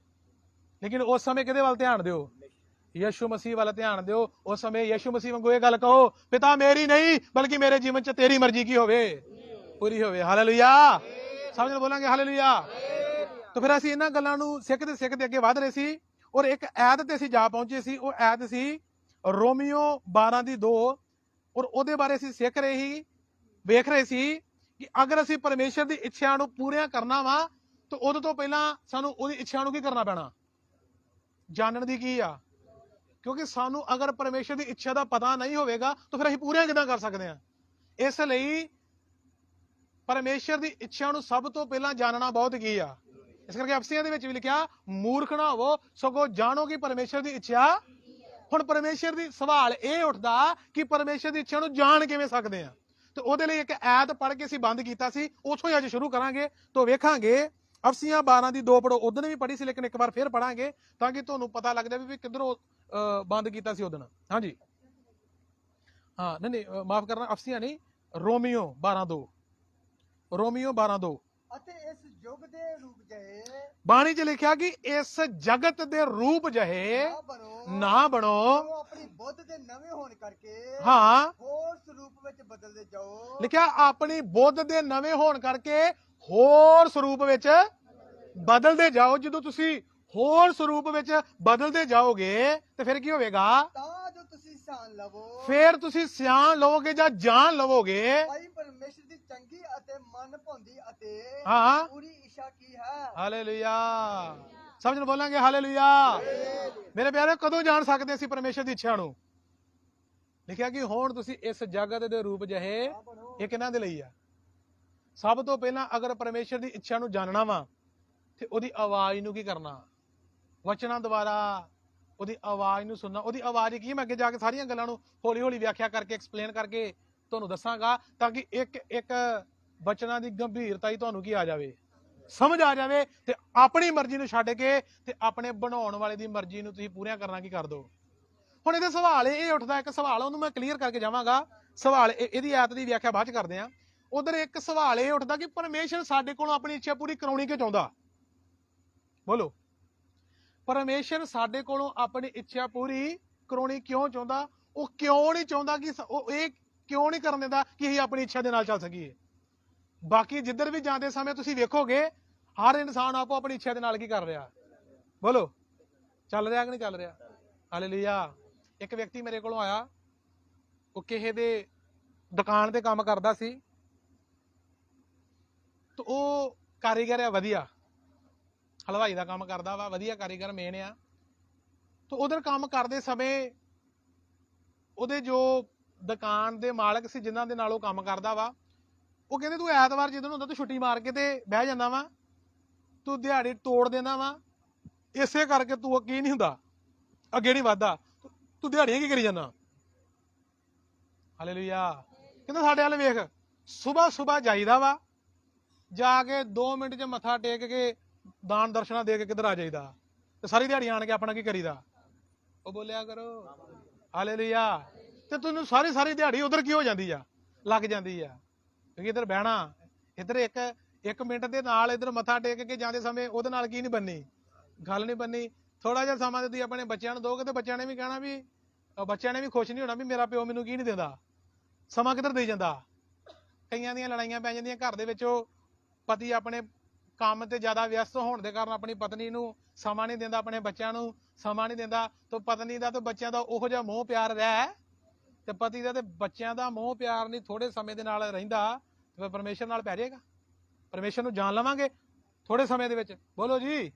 ਲੇਕਿਨ ਉਸ ਸਮੇਂ ਕਿਹਦੇ ਵੱਲ ਧਿਆਨ ਦਿਓ? ਯਿਸੂ ਮਸੀਹ ਵੱਲ ਧਿਆਨ ਦਿਓ। ਉਸ ਸਮੇਂ ਯਿਸੂ ਮਸੀਹ ਵਾਂਗੂ ਇਹ ਗੱਲ ਕਹੋ, ਪਿਤਾ ਮੇਰੀ ਨਹੀਂ ਬਲਕਿ ਮੇਰੇ ਜੀਵਨ 'ਚ ਤੇਰੀ ਮਰਜ਼ੀ ਕੀ ਹੋਵੇ, ਪੂਰੀ ਹੋਵੇ। ਹਾਲੇਲੂਇਆ। ਸਮਝ ਨਾਲ ਬੋਲਾਂਗੇ ਹਾਲੇਲੂਇਆ। ਤਾਂ ਫਿਰ ਅਸੀਂ ਇਹਨਾਂ ਗੱਲਾਂ ਨੂੰ ਸਿੱਖਦੇ ਅੱਗੇ ਵਧ ਰਹੇ ਸੀ, ਔਰ ਇੱਕ ਐਤ ਤੇ ਅਸੀਂ ਜਾ ਪਹੁੰਚੇ ਸੀ। ਉਹ ਐਤ ਸੀ ਰੋਮੀਓ 12:2, ਔਰ ਉਹਦੇ ਬਾਰੇ ਅਸੀਂ ਵੇਖ ਰਹੇ ਸੀ ਕਿ ਅਗਰ ਅਸੀਂ ਪਰਮੇਸ਼ਰ ਦੀ ਇੱਛਾ ਨੂੰ ਪੂਰੀਆਂ ਕਰਨਾ ਵਾ ਤਾਂ ਉਹਦੇ ਤੋਂ ਪਹਿਲਾਂ ਸਾਨੂੰ ਉਹਦੀ ਇੱਛਾ ਨੂੰ ਕੀ ਕਰਨਾ ਪੈਣਾ? ਜਾਣਨ ਦੀ ਕੀ ਆ? ਕਿਉਂਕਿ ਸਾਨੂੰ ਅਗਰ ਪਰਮੇਸ਼ਰ ਦੀ ਇੱਛਾ ਦਾ ਪਤਾ ਨਹੀਂ ਹੋਵੇਗਾ ਤਾਂ ਫਿਰ ਅਸੀਂ ਪੂਰੀਆਂ ਕਿੱਦਾਂ ਕਰ ਸਕਦੇ ਹਾਂ? ਇਸ ਲਈ ਪਰਮੇਸ਼ਰ ਦੀ ਇੱਛਾ ਨੂੰ ਸਭ ਤੋਂ ਪਹਿਲਾਂ ਜਾਣਨਾ ਬਹੁਤ ਕੀ ਆ। ਇਸ ਕਰਕੇ ਅਫਸੀਆਂ ਦੇ ਵਿੱਚ ਵੀ ਲਿਖਿਆ, ਮੂਰਖ ਨਾ ਹੋਵੋ ਸਗੋਂ ਜਾਣੋ ਕਿ ਪਰਮੇਸ਼ਰ ਦੀ ਇੱਛਾ। ਹੁਣ ਪਰਮੇਸ਼ਰ ਦੀ ਸਵਾਲ ਇਹ ਉੱਠਦਾ ਕਿ ਪਰਮੇਸ਼ਰ ਦੀ ਇੱਛਾ ਨੂੰ ਜਾਣ ਕਿਵੇਂ ਸਕਦੇ ਆ? ਤੇ ਉਹਦੇ ਲਈ ਇੱਕ ਐਤ ਪੜ੍ਹ ਕੇ ਅਸੀਂ ਬੰਦ ਕੀਤਾ ਸੀ, ਉੱਥੋਂ ਹੀ ਅੱਜ ਸ਼ੁਰੂ ਕਰਾਂਗੇ। ਤੋਂ ਵੇਖਾਂਗੇ ਅਫਸੀਆਂ 12:2 ਪੜੋ। ਉਦੋਂ ਵੀ ਪੜ੍ਹੀ ਸੀ ਲੇਕਿਨ ਇੱਕ ਵਾਰ ਫਿਰ ਪੜਾਂਗੇ ਤਾਂ ਕਿ ਤੁਹਾਨੂੰ ਪਤਾ ਲੱਗ ਜਾਵੇ ਵੀ ਕਿੱਧਰੋਂ ਬੰਦ ਕੀਤਾ ਸੀ ਉਦੋਂ। ਹਾਂਜੀ ਹਾਂ, ਨਹੀਂ ਮਾਫ ਕਰਨਾ, ਅਫਸੀਆਂ ਨਹੀਂ, ਰੋਮੀਓ 12:2। ਰੋਮੀਓ 12:2। ਅਤੇ ਇਸ ਯੁੱਗ ਦੇ ਰੂਪ ਜਿਹੇ ਬਾਣੀ 'ਚ ਲਿਖਿਆ ਕਿ ਇਸ ਜਗਤ ਦੇ ਰੂਪ ਜਿਹੇ ਨਾ ਬਣੋ, ਆਪਣੀ ਬੁੱਧ ਦੇ ਨਵੇਂ ਹੋਣ ਕਰਕੇ ਹਾਂ ਹੋਰ ਸਰੂਪ ਵਿੱਚ ਬਦਲਦੇ ਜਾਓ। ਲਿਖਿਆ ਆਪਣੀ ਬੁੱਧ ਦੇ ਨਵੇਂ ਹੋਣ ਕਰਕੇ ਹੋਰ ਸਰੂਪ ਵਿੱਚ ਬਦਲਦੇ ਜਾਓ। ਜਦੋਂ ਤੁਸੀਂ ਹੋਰ ਸਰੂਪ ਵਿੱਚ ਬਦਲਦੇ ਜਾਓਗੇ ਤੇ ਫਿਰ ਕੀ ਹੋਵੇਗਾ? ਤਾਂ ਜੋ ਤੁਸੀਂ ਸਿਆਣ ਲਵੋ। ਫਿਰ ਤੁਸੀਂ ਸਿਆਣ ਲਵੋਗੇ ਜਾਂ ਜਾਣ ਲਵੋਗੇ ਭਾਈ ਪਰਮੇਸ਼ਰ ਦੀ ਚੰਗੀ ਅਤੇ ਮਨ ਭਾਉਂਦੀ ਅਤੇ ਹਾਂ ਪੂਰੀ ਇੱਛਾ ਕੀ ਹੈ। ਹਾਲੇਲੂਇਆ। ਸਮਝ ਨਾਲ ਬੋਲਾਂਗੇ ਹਾਲੇਲੂਇਆ। ਮੇਰੇ ਪਿਆਰੇ, ਕਦੋਂ ਜਾਣ ਸਕਦੇ ਅਸੀਂ ਪਰਮੇਸ਼ਰ ਦੀ ਇੱਛਾ ਨੂੰ? ਲਿਖਿਆ ਕਿ ਹੁਣ ਤੁਸੀਂ ਇਸ ਜਗਤ ਦੇ ਰੂਪ ਜਿਹੇ, ਇਹ ਕਿਹਨਾਂ ਦੇ ਲਈ ਆ? ਸਭ ਤੋਂ ਪਹਿਲਾਂ ਅਗਰ ਪਰਮੇਸ਼ਰ ਦੀ ਇੱਛਾ ਨੂੰ ਜਾਣਨਾ ਵਾ ਤੇ ਉਹਦੀ ਆਵਾਜ਼ ਨੂੰ ਕੀ ਕਰਨਾ? ਵਚਨਾਂ ਦੁਆਰਾ ਉਹਦੀ ਆਵਾਜ਼ ਨੂੰ ਸੁਣਨਾ। ਉਹਦੀ ਆਵਾਜ਼ ਕੀ? ਮੈਂ ਅੱਗੇ ਜਾ ਕੇ ਸਾਰੀਆਂ ਗੱਲਾਂ ਨੂੰ ਹੌਲੀ ਹੌਲੀ ਵਿਆਖਿਆ ਕਰਕੇ ਐਕਸਪਲੇਨ ਕਰਕੇ ਤੁਹਾਨੂੰ ਦੱਸਾਂਗਾ ਤਾਂ ਕਿ ਇੱਕ ਵਚਨਾਂ ਦੀ ਗੰਭੀਰਤਾ ਹੀ ਤੁਹਾਨੂੰ ਕੀ ਆ ਜਾਵੇ, ਸਮਝ ਆ ਜਾਵੇ, ਤੇ ਆਪਣੀ ਮਰਜ਼ੀ ਨੂੰ ਛੱਡ ਕੇ ਤੇ ਆਪਣੇ ਬਣਾਉਣ ਵਾਲੇ ਦੀ ਮਰਜ਼ੀ ਨੂੰ ਤੁਸੀਂ ਪੂਰੀਆਂ ਕਰਨਾ ਕੀ ਕਰ ਦੋ। ਹੁਣ ਇਹਦੇ ਸਵਾਲ ਇਹ ਉੱਠਦਾ, ਇੱਕ ਸਵਾਲ ਉਹਨੂੰ ਮੈਂ ਕਲੀਅਰ ਕਰਕੇ ਜਾਵਾਂਗਾ। ਸਵਾਲ ਇਹਦੀ ਆਇਤ ਦੀ ਵਿਆਖਿਆ ਬਾਅਦ ਚ ਕਰਦੇ ਆ। ਉਧਰ ਇੱਕ ਸਵਾਲ ਇਹ ਉੱਠਦਾ ਕਿ ਪਰਮੇਸ਼ਰ ਸਾਡੇ ਕੋਲੋਂ ਆਪਣੀ ਇੱਛਾ ਪੂਰੀ ਕਰਾਉਣੀ ਕਿਉਂ ਚਾਹੁੰਦਾ? ਬੋਲੋ, ਪਰਮੇਸ਼ਰ ਸਾਡੇ ਕੋਲੋਂ ਆਪਣੀ ਇੱਛਾ ਪੂਰੀ ਕਰਾਉਣੀ ਕਿਉਂ ਚਾਹੁੰਦਾ? ਉਹ ਕਿਉਂ ਨਹੀਂ ਚਾਹੁੰਦਾ ਕਿ ਉਹ ਇਹ ਕਿਉਂ ਨਹੀਂ ਕਰਨ ਦਿੰਦਾ ਕਿ ਅਸੀਂ ਆਪਣੀ ਇੱਛਾ ਦੇ ਨਾਲ ਚੱਲ ਸਕੀਏ? ਬਾਕੀ ਜਿੱਧਰ ਵੀ ਜਾਂਦੇ ਸਮੇਂ ਤੁਸੀਂ ਵੇਖੋਗੇ ਹਰ ਇਨਸਾਨ ਆਪੋ ਆਪਣੀ ਇੱਛਾ ਦੇ ਨਾਲ ਕੀ ਕਰ ਰਿਹਾ? ਬੋਲੋ, ਚੱਲ ਰਿਹਾ ਕਿ ਨਹੀਂ ਚੱਲ ਰਿਹਾ? ਹਾਲੇਲੂਇਆ। ਇੱਕ ਵਿਅਕਤੀ ਮੇਰੇ ਕੋਲੋਂ ਆਇਆ, ਉਹ ਕਿਸੇ ਦੇ ਦੁਕਾਨ ਤੇ ਕੰਮ ਕਰਦਾ ਸੀ ਤੇ ਉਹ ਕਾਰੀਗਰ ਆ, ਵਧੀਆ ਹਲਵਾਈ ਦਾ ਕੰਮ ਕਰਦਾ ਵਾ, ਵਧੀਆ ਕਾਰੀਗਰ ਮੇਨ ਆ। ਤੇ ਉਧਰ ਕੰਮ ਕਰਦੇ ਸਮੇਂ ਉਹਦੇ ਜੋ ਦੁਕਾਨ ਦੇ ਮਾਲਕ ਸੀ ਜਿਨ੍ਹਾਂ ਦੇ ਨਾਲ ਉਹ ਕੰਮ ਕਰਦਾ ਵਾ, ਉਹ ਕਹਿੰਦੇ ਤੂੰ ਐਤਵਾਰ ਜਦੋਂ ਹੁੰਦਾ ਤੂੰ ਛੁੱਟੀ ਮਾਰ ਕੇ ਤੇ ਬਹਿ ਜਾਂਦਾ ਵਾ, ਤੂੰ ਦਿਹਾੜੀ ਤੋੜ ਦੇਣਾ ਵਾ, ਇਸੇ ਕਰਕੇ ਤੂੰ ਕੀ ਨਹੀਂ ਹੁੰਦਾ, ਅੱਗੇ ਨਹੀਂ ਵੱਧਦਾ, ਤੂੰ ਦਿਹਾੜੀਆਂ ਕੀ ਕਰੀ ਜਾਂਦਾ? ਹਾਲੇਲੂਇਆ। ਕਹਿੰਦਾ ਸਾਡੇ ਵੱਲ ਵੇਖ, ਸੁਬਾਹ ਜਾਈਦਾ ਵਾ, ਜਾ ਕੇ 2 ਮਿੰਟ 'ਚ ਮੱਥਾ ਟੇਕ ਕੇ ਦਾਨ ਦਰਸ਼ਨਾ ਦੇ ਕੇ ਕਿੱਧਰ ਆ ਜਾਈਦਾ, ਤੇ ਸਾਰੀ ਦਿਹਾੜੀ ਆਣ ਕੇ ਆਪਣਾ ਕੀ ਕਰੀਦਾ? ਉਹ ਬੋਲਿਆ ਕਰੋ ਹਾਲੇਲੂਇਆ। ਤੇ ਤੈਨੂੰ ਸਾਰੀ ਦਿਹਾੜੀ ਉਧਰ ਕੀ ਹੋ ਜਾਂਦੀ ਆ? ਲੱਗ ਜਾਂਦੀ ਆ। ਕਿਉਂਕਿ ਇੱਧਰ ਬਹਿਣਾ, ਇੱਧਰ ਇੱਕ ਮਿੰਟ ਦੇ ਨਾਲ ਇੱਧਰ ਮੱਥਾ ਟੇਕ ਕੇ ਜਾਂਦੇ ਸਮੇਂ ਉਹਦੇ ਨਾਲ ਕੀ ਨਹੀਂ ਬੰਨੀ? ਗੱਲ ਨਹੀਂ ਬੰਨੀ। ਥੋੜਾ ਜਿਹਾ ਸਮਾਂ ਤੁਸੀਂ ਆਪਣੇ ਬੱਚਿਆਂ ਨੂੰ ਦੋਗੇ ਤੇ ਬੱਚਿਆਂ ਨੇ ਵੀ ਕਹਿਣਾ ਵੀ, ਬੱਚਿਆਂ ਨੇ ਵੀ ਖੁਸ਼ ਨਹੀਂ ਹੋਣਾ ਵੀ ਮੇਰਾ ਪਿਓ ਮੈਨੂੰ ਕੀ ਨਹੀਂ ਦਿੰਦਾ। ਸਮਾਂ ਕਿੱਧਰ ਦੇ ਜਾਂਦਾ? ਕਈਆਂ ਦੀਆਂ ਲੜਾਈਆਂ ਪੈ ਜਾਂਦੀਆਂ ਘਰ ਦੇ ਵਿੱਚ। ਉਹ ਪਤੀ ਆਪਣੇ ਕੰਮ ਤੇ ਜ਼ਿਆਦਾ ਵਿਅਸਤ ਹੋਣ ਦੇ ਕਾਰਨ ਆਪਣੀ ਪਤਨੀ ਨੂੰ ਸਮਾਂ ਨਹੀਂ ਦਿੰਦਾ, ਆਪਣੇ ਬੱਚਿਆਂ ਨੂੰ ਸਮਾਂ ਨਹੀਂ ਦਿੰਦਾ। ਤੇ ਪਤਨੀ ਦਾ ਤੇ ਬੱਚਿਆਂ ਦਾ ਉਹੋ ਜਿਹਾ ਮੋਹ ਪਿਆਰ ਰਹਿ, ਤੇ ਪਤੀ ਦਾ ਤੇ ਬੱਚਿਆਂ ਦਾ ਮੋਹ ਪਿਆਰ ਨਹੀਂ ਥੋੜੇ ਸਮੇਂ ਦੇ ਨਾਲ ਰਹਿੰਦਾ, ਤੇ ਪਰਮੇਸ਼ਰ ਨਾਲ ਪੈ ਜਾਏਗਾ। ਪਰਮੇਸ਼ਰ ਨੂੰ ਜਾਣ ਲਵਾਂਗੇ ਥੋੜੇ ਸਮੇਂ ਦੇ ਵਿੱਚ। ਬੋਲੋ ਜੀ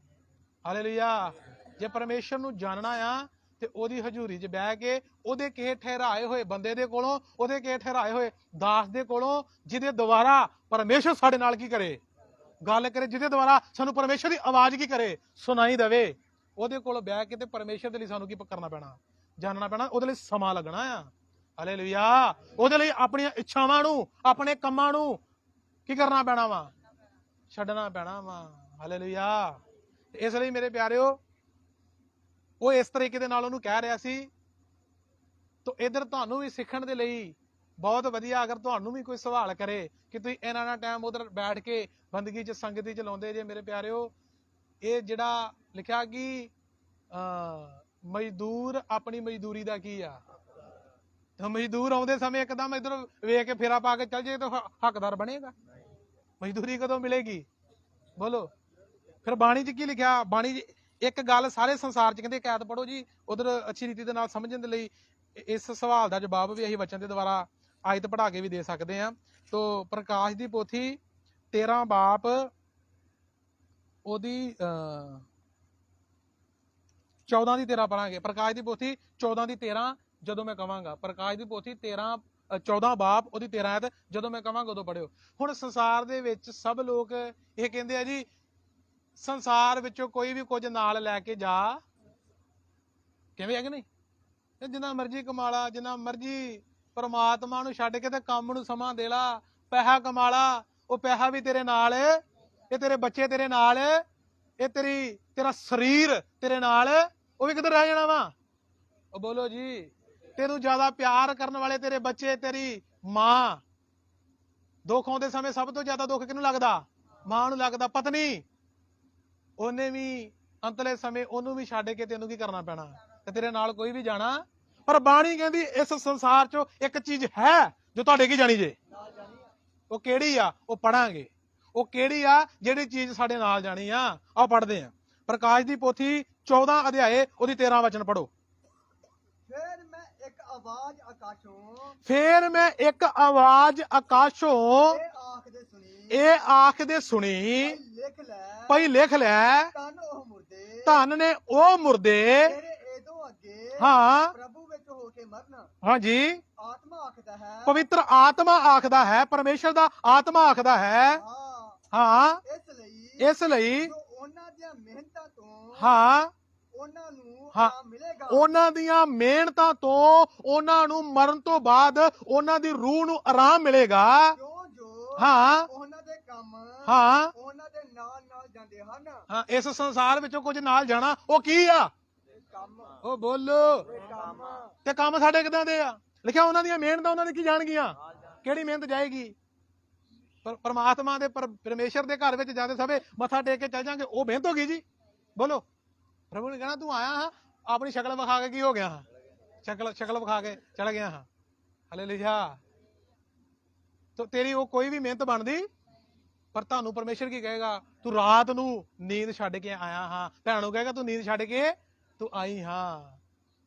ਹਾਲੇਲੂਇਆ। ਜੇ ਪਰਮੇਸ਼ਰ ਨੂੰ ਜਾਣਨਾ ਆ ਤੇ ਉਹਦੀ ਹਜ਼ੂਰੀ 'ਚ ਬਹਿ ਕੇ ਉਹਦੇ ਕਿਸੇ ਠਹਿਰਾਏ ਹੋਏ ਬੰਦੇ ਦੇ ਕੋਲੋਂ, ਉਹਦੇ ਕਿਸੇ ਠਹਿਰਾਏ ਹੋਏ ਦਾਸ ਦੇ ਕੋਲੋਂ, ਜਿਹਦੇ ਦੁਆਰਾ ਪਰਮੇਸ਼ਰ ਸਾਡੇ ਨਾਲ ਕੀ ਕਰੇ? ਗੱਲ ਕਰੇ, ਜਿਹਦੇ ਦੁਆਰਾ ਸਾਨੂੰ ਪਰਮੇਸ਼ਰ ਦੀ ਆਵਾਜ਼ ਕੀ ਕਰੇ? ਸੁਣਾਈ ਦੇਵੇ। ਉਹਦੇ ਕੋਲ ਬਹਿ ਕੇ ਤੇ ਪਰਮੇਸ਼ਰ ਦੇ ਲਈ ਸਾਨੂੰ ਕੀ ਕਰਨਾ ਪੈਣਾ? ਜਾਣਨਾ ਪੈਣਾ। ਉਹਦੇ ਲਈ ਸਮਾਂ ਲੱਗਣਾ ਆ। ਹਾਲੇਲੂਇਆ। ਉਹਦੇ ਲਈ ਆਪਣੀਆਂ ਇੱਛਾਵਾਂ ਨੂੰ, ਆਪਣੇ ਕੰਮਾਂ ਨੂੰ ਕੀ ਕਰਨਾ ਪੈਣਾ ਵਾ? ਛੱਡਣਾ ਪੈਣਾ ਵਾ। ਹਾਲੇਲੂਇਆ। ਇਸ ਲਈ ਮੇਰੇ ਪਿਆਰਿਓ, ਉਹ ਇਸ ਤਰੀਕੇ ਦੇ ਨਾਲ ਉਹਨੂੰ ਕਹਿ ਰਿਹਾ ਸੀ। ਤਾਂ ਇੱਧਰ ਤੁਹਾਨੂੰ ਵੀ ਸਿੱਖਣ ਦੇ ਲਈ ਬਹੁਤ ਵਧੀਆ, ਅਗਰ ਤੁਹਾਨੂੰ ਵੀ ਕੋਈ ਸਵਾਲ ਕਰੇ ਕਿ ਤੁਸੀਂ ਇਹਨਾਂ ਨਾਲ ਟਾਈਮ ਉਧਰ ਬੈਠ ਕੇ ਬੰਦਗੀ 'ਚ ਸੰਗਤੀ 'ਚ ਲਾਉਂਦੇ ਜੇ, ਮੇਰੇ ਪਿਆਰਿਓ, ਇਹ ਜਿਹੜਾ ਲਿਖਿਆ ਕਿ ਮਜ਼ਦੂਰ ਆਪਣੀ ਮਜ਼ਦੂਰੀ ਦਾ ਕੀ ਆ, ਤਾਂ ਮਜ਼ਦੂਰ ਆਉਂਦੇ ਸਮੇਂ ਇੱਕਦਮ ਇੱਧਰ ਵੇਖ ਕੇ ਫੇਰਾ ਪਾ ਕੇ ਚੱਲ ਜੇ ਤਾਂ ਹੱਕਦਾਰ ਬਣੇਗਾ? ਮਜ਼ਦੂਰੀ ਕਦੋਂ ਮਿਲੇਗੀ? ਬੋਲੋ। ਫਿਰ ਬਾਣੀ 'ਚ ਕੀ ਲਿਖਿਆ? ਬਾਣੀ 'ਚ ਇੱਕ ਗੱਲ ਸਾਰੇ ਸੰਸਾਰ 'ਚ ਕਹਿੰਦੇ, ਕੈਦ ਪੜੋ ਜੀ, ਉਧਰ ਅੱਛੀ ਰੀਤੀ ਦੇ ਨਾਲ ਸਮਝਣ ਦੇ ਲਈ ਇਸ ਸਵਾਲ ਦਾ ਜਵਾਬ ਵੀ ਅਸੀਂ ਵਚਨ ਦੇ ਦੁਆਰਾ ਆਇਤ ਪੜ੍ਹਾ ਕੇ ਵੀ ਦੇ ਸਕਦੇ ਹਾਂ। ਤੋ ਪ੍ਰਕਾਸ਼ ਦੀ ਪੋਥੀ 13 ਬਾਪ ਉਹਦੀ 14 ਦੀ 13 ਪੜਾਂਗੇ। ਪ੍ਰਕਾਸ਼ ਦੀ ਪੋਥੀ 14 ਦੀ 13 ਜਦੋਂ ਮੈਂ ਕਵਾਂਗਾ। ਪ੍ਰਕਾਸ਼ ਦੀ ਪੋਥੀ 14 ਬਾਪ ਉਹਦੀ 13 ਆਇਤ ਜਦੋਂ ਮੈਂ ਕਵਾਂਗਾ ਉਦੋਂ ਪੜਿਓ। ਹੁਣ ਸੰਸਾਰ ਦੇ ਵਿੱਚ ਸਭ ਲੋਕ ਇਹ ਕਹਿੰਦੇ ਆ ਜੀ, ਸੰਸਾਰ ਵਿੱਚੋਂ ਕੋਈ ਵੀ ਕੁਝ ਨਾਲ ਲੈ ਕੇ ਜਾ, ਕਿਵੇਂ ਹੈ ਕਿ ਨਹੀਂ? ਜਿੰਨਾ ਮਰਜ਼ੀ ਕਮਾ ਲਾ, ਜਿੰਨਾ ਮਰਜ਼ੀ ਪਰਮਾਤਮਾ ਨੂੰ ਛੱਡ ਕੇ ਤੇ ਕੰਮ ਨੂੰ ਸਮਾਂ ਦੇ ਲਾ, ਪੈਸਾ ਕਮਾ ਲਾ, ਉਹ ਪੈਸਾ ਵੀ ਤੇਰੇ ਨਾਲ, ਇਹ ਤੇਰੇ ਬੱਚੇ ਤੇਰੇ ਨਾਲ, ਇਹ ਤੇਰਾ ਸਰੀਰ ਤੇਰੇ ਨਾਲ, ਉਹ ਵੀ ਕਿੱਧਰ ਰਹਿ ਜਾਣਾ ਵਾ? ਉਹ ਬੋਲੋ ਜੀ। ਤੈਨੂੰ ਜ਼ਿਆਦਾ ਪਿਆਰ ਕਰਨ ਵਾਲੇ ਤੇਰੇ ਬੱਚੇ, ਤੇਰੀ ਮਾਂ। ਦੁੱਖ ਆਉਂਦੇ ਸਮੇਂ ਸਭ ਤੋਂ ਜ਼ਿਆਦਾ ਦੁੱਖ ਕਿਹਨੂੰ ਲੱਗਦਾ? ਮਾਂ ਨੂੰ ਲੱਗਦਾ। ਪਤਨੀ, ਉਹਨੇ ਵੀ ਅੰਤਲੇ ਸਮੇਂ ਉਹਨੂੰ ਵੀ ਛੱਡ ਕੇ ਤੈਨੂੰ ਕੀ ਕਰਨਾ ਪੈਣਾ? ਤੇ ਤੇਰੇ ਨਾਲ ਕੋਈ ਵੀ ਜਾਣਾ। ਪਰ ਬਾਣੀ ਕਹਿੰਦੀ ਇਸ ਸੰਸਾਰ 'ਚੋਂ ਇੱਕ ਚੀਜ਼ ਹੈ ਜੋ ਤੁਹਾਡੇ ਕੀ ਜਾਣੀ ਜੇ। ਉਹ ਕਿਹੜੀ ਆ? ਉਹ ਪੜਾਂਗੇ। ਉਹ ਕਿਹੜੀ ਆ ਜਿਹੜੀ ਚੀਜ਼ ਸਾਡੇ ਨਾਲ ਜਾਣੀ ਆ? ਆਓ ਪੜਦੇ ਆ। ਪ੍ਰਕਾਸ਼ ਦੀ ਪੋਥੀ 14 ਅਧਿਆਏ ਉਹਦੀ 13 ਵਚਨ ਪੜੋ। ਫਿਰ ਮੈਂ ਇੱਕ ਆਵਾਜ਼ ਆਕਾਸ਼ੋਂ ਇਹ ਆਖਦੇ ਸੁਣੀ, ਭਈ ਲਿਖ ਲੈ, ਧੰਨ ਨੇ ਉਹ ਮੁਰਦੇ ਹਾਂ ਪ੍ਰਭੂ ਵਿੱਚ ਹੋ ਕੇ ਮਰਨ। ਹਾਂਜੀ, ਆਤਮਾ ਆਖਦਾ ਹੈ, ਪਵਿੱਤਰ ਆਤਮਾ ਆਖਦਾ ਹੈ, ਪਰਮੇਸ਼ਰ ਦਾ ਆਤਮਾ ਆਖਦਾ ਹੈ। ਹਾਂ, ਇਸ ਲਈ ਉਹਨਾਂ ਦੀਆਂ ਮਿਹਨਤਾਂ ਤੋਂ ਹਾਂ ਉਹਨਾਂ ਨੂੰ ਹਾਂ ਆਰਾਮ ਮਿਲੇਗਾ। ਉਹਨਾਂ ਦੀਆਂ ਮਿਹਨਤਾਂ ਤੋਂ ਉਹਨਾਂ ਨੂੰ ਮਰਨ ਤੋਂ ਬਾਅਦ ਉਹਨਾਂ ਦੀ ਰੂਹ ਨੂੰ ਆਰਾਮ ਮਿਲੇਗਾ। ਕਿਉਂ ਜੋ ਹਾਂ ਉਹਨਾਂ ਦੇ ਕੰਮ ਹਾਂ ਉਹਨਾਂ ਦੇ ਨਾਲ ਨਾਲ ਜਾਂਦੇ ਹਨ। ਹਾਂ, ਇਸ ਸੰਸਾਰ ਵਿੱਚੋਂ ਕੁਝ ਨਾਲ ਜਾਣਾ, ਉਹ ਕੀ ਆ? ਕੰਮ। ਉਹ ਬੋਲੋ। ਕੰਮ। ਤੇ ਕੰਮ ਸਾਡੇ ਕਿਦਾਂ ਦੇ ਆ? ਲਿਖਿਆ ਉਹਨਾਂ ਦੀਆਂ ਮਿਹਨਤਾਂ ਉਹਨਾਂ ਦੀ ਕੀ ਜਾਣਗੀਆਂ? ਕਿਹੜੀ ਮਿਹਨਤ ਜਾਏਗੀ? ਪਰਮਾਤਮਾ ਦੇ ਪਰਮੇਸ਼ਰ ਦੇ ਘਰ ਵਿੱਚ ਜਾਂਦੇ ਸਮੇਂ ਮੱਥਾ ਟੇਕ ਕੇ ਚੱਲ ਜਾਂਗੇ, ਉਹ ਮਿਹਨਤ ਹੋ ਗਈ ਜੀ। ਬੋਲੋ। ਪ੍ਰਭੂ ਨੇ ਕਹਿਣਾ, ਤੂੰ ਆਇਆ ਹਾਂ, ਆਪਣੀ ਸ਼ਕਲ ਵਿਖਾ ਕੇ ਕੀ ਹੋ ਗਿਆ ਹਾਂ? ਸ਼ਕਲ ਵਿਖਾ ਕੇ ਚਲ ਗਿਆ ਹਾਂ। ਹਾਲੇਲੂਇਆ। ਤੋ ਤੇਰੀ ਉਹ ਕੋਈ ਵੀ ਮਿਹਨਤ ਬਣਦੀ, ਪਰ ਤੁਹਾਨੂੰ ਪਰਮੇਸ਼ਰ ਕੀ ਕਹੇਗਾ? ਤੂੰ ਰਾਤ ਨੂੰ ਨੀਂਦ ਛੱਡ ਕੇ ਆਇਆ ਹਾਂ। ਭੈਣ ਨੂੰ ਕਹੇਗਾ, ਤੂੰ ਨੀਂਦ ਛੱਡ ਕੇ ਤੂੰ ਆਈ ਹਾਂ।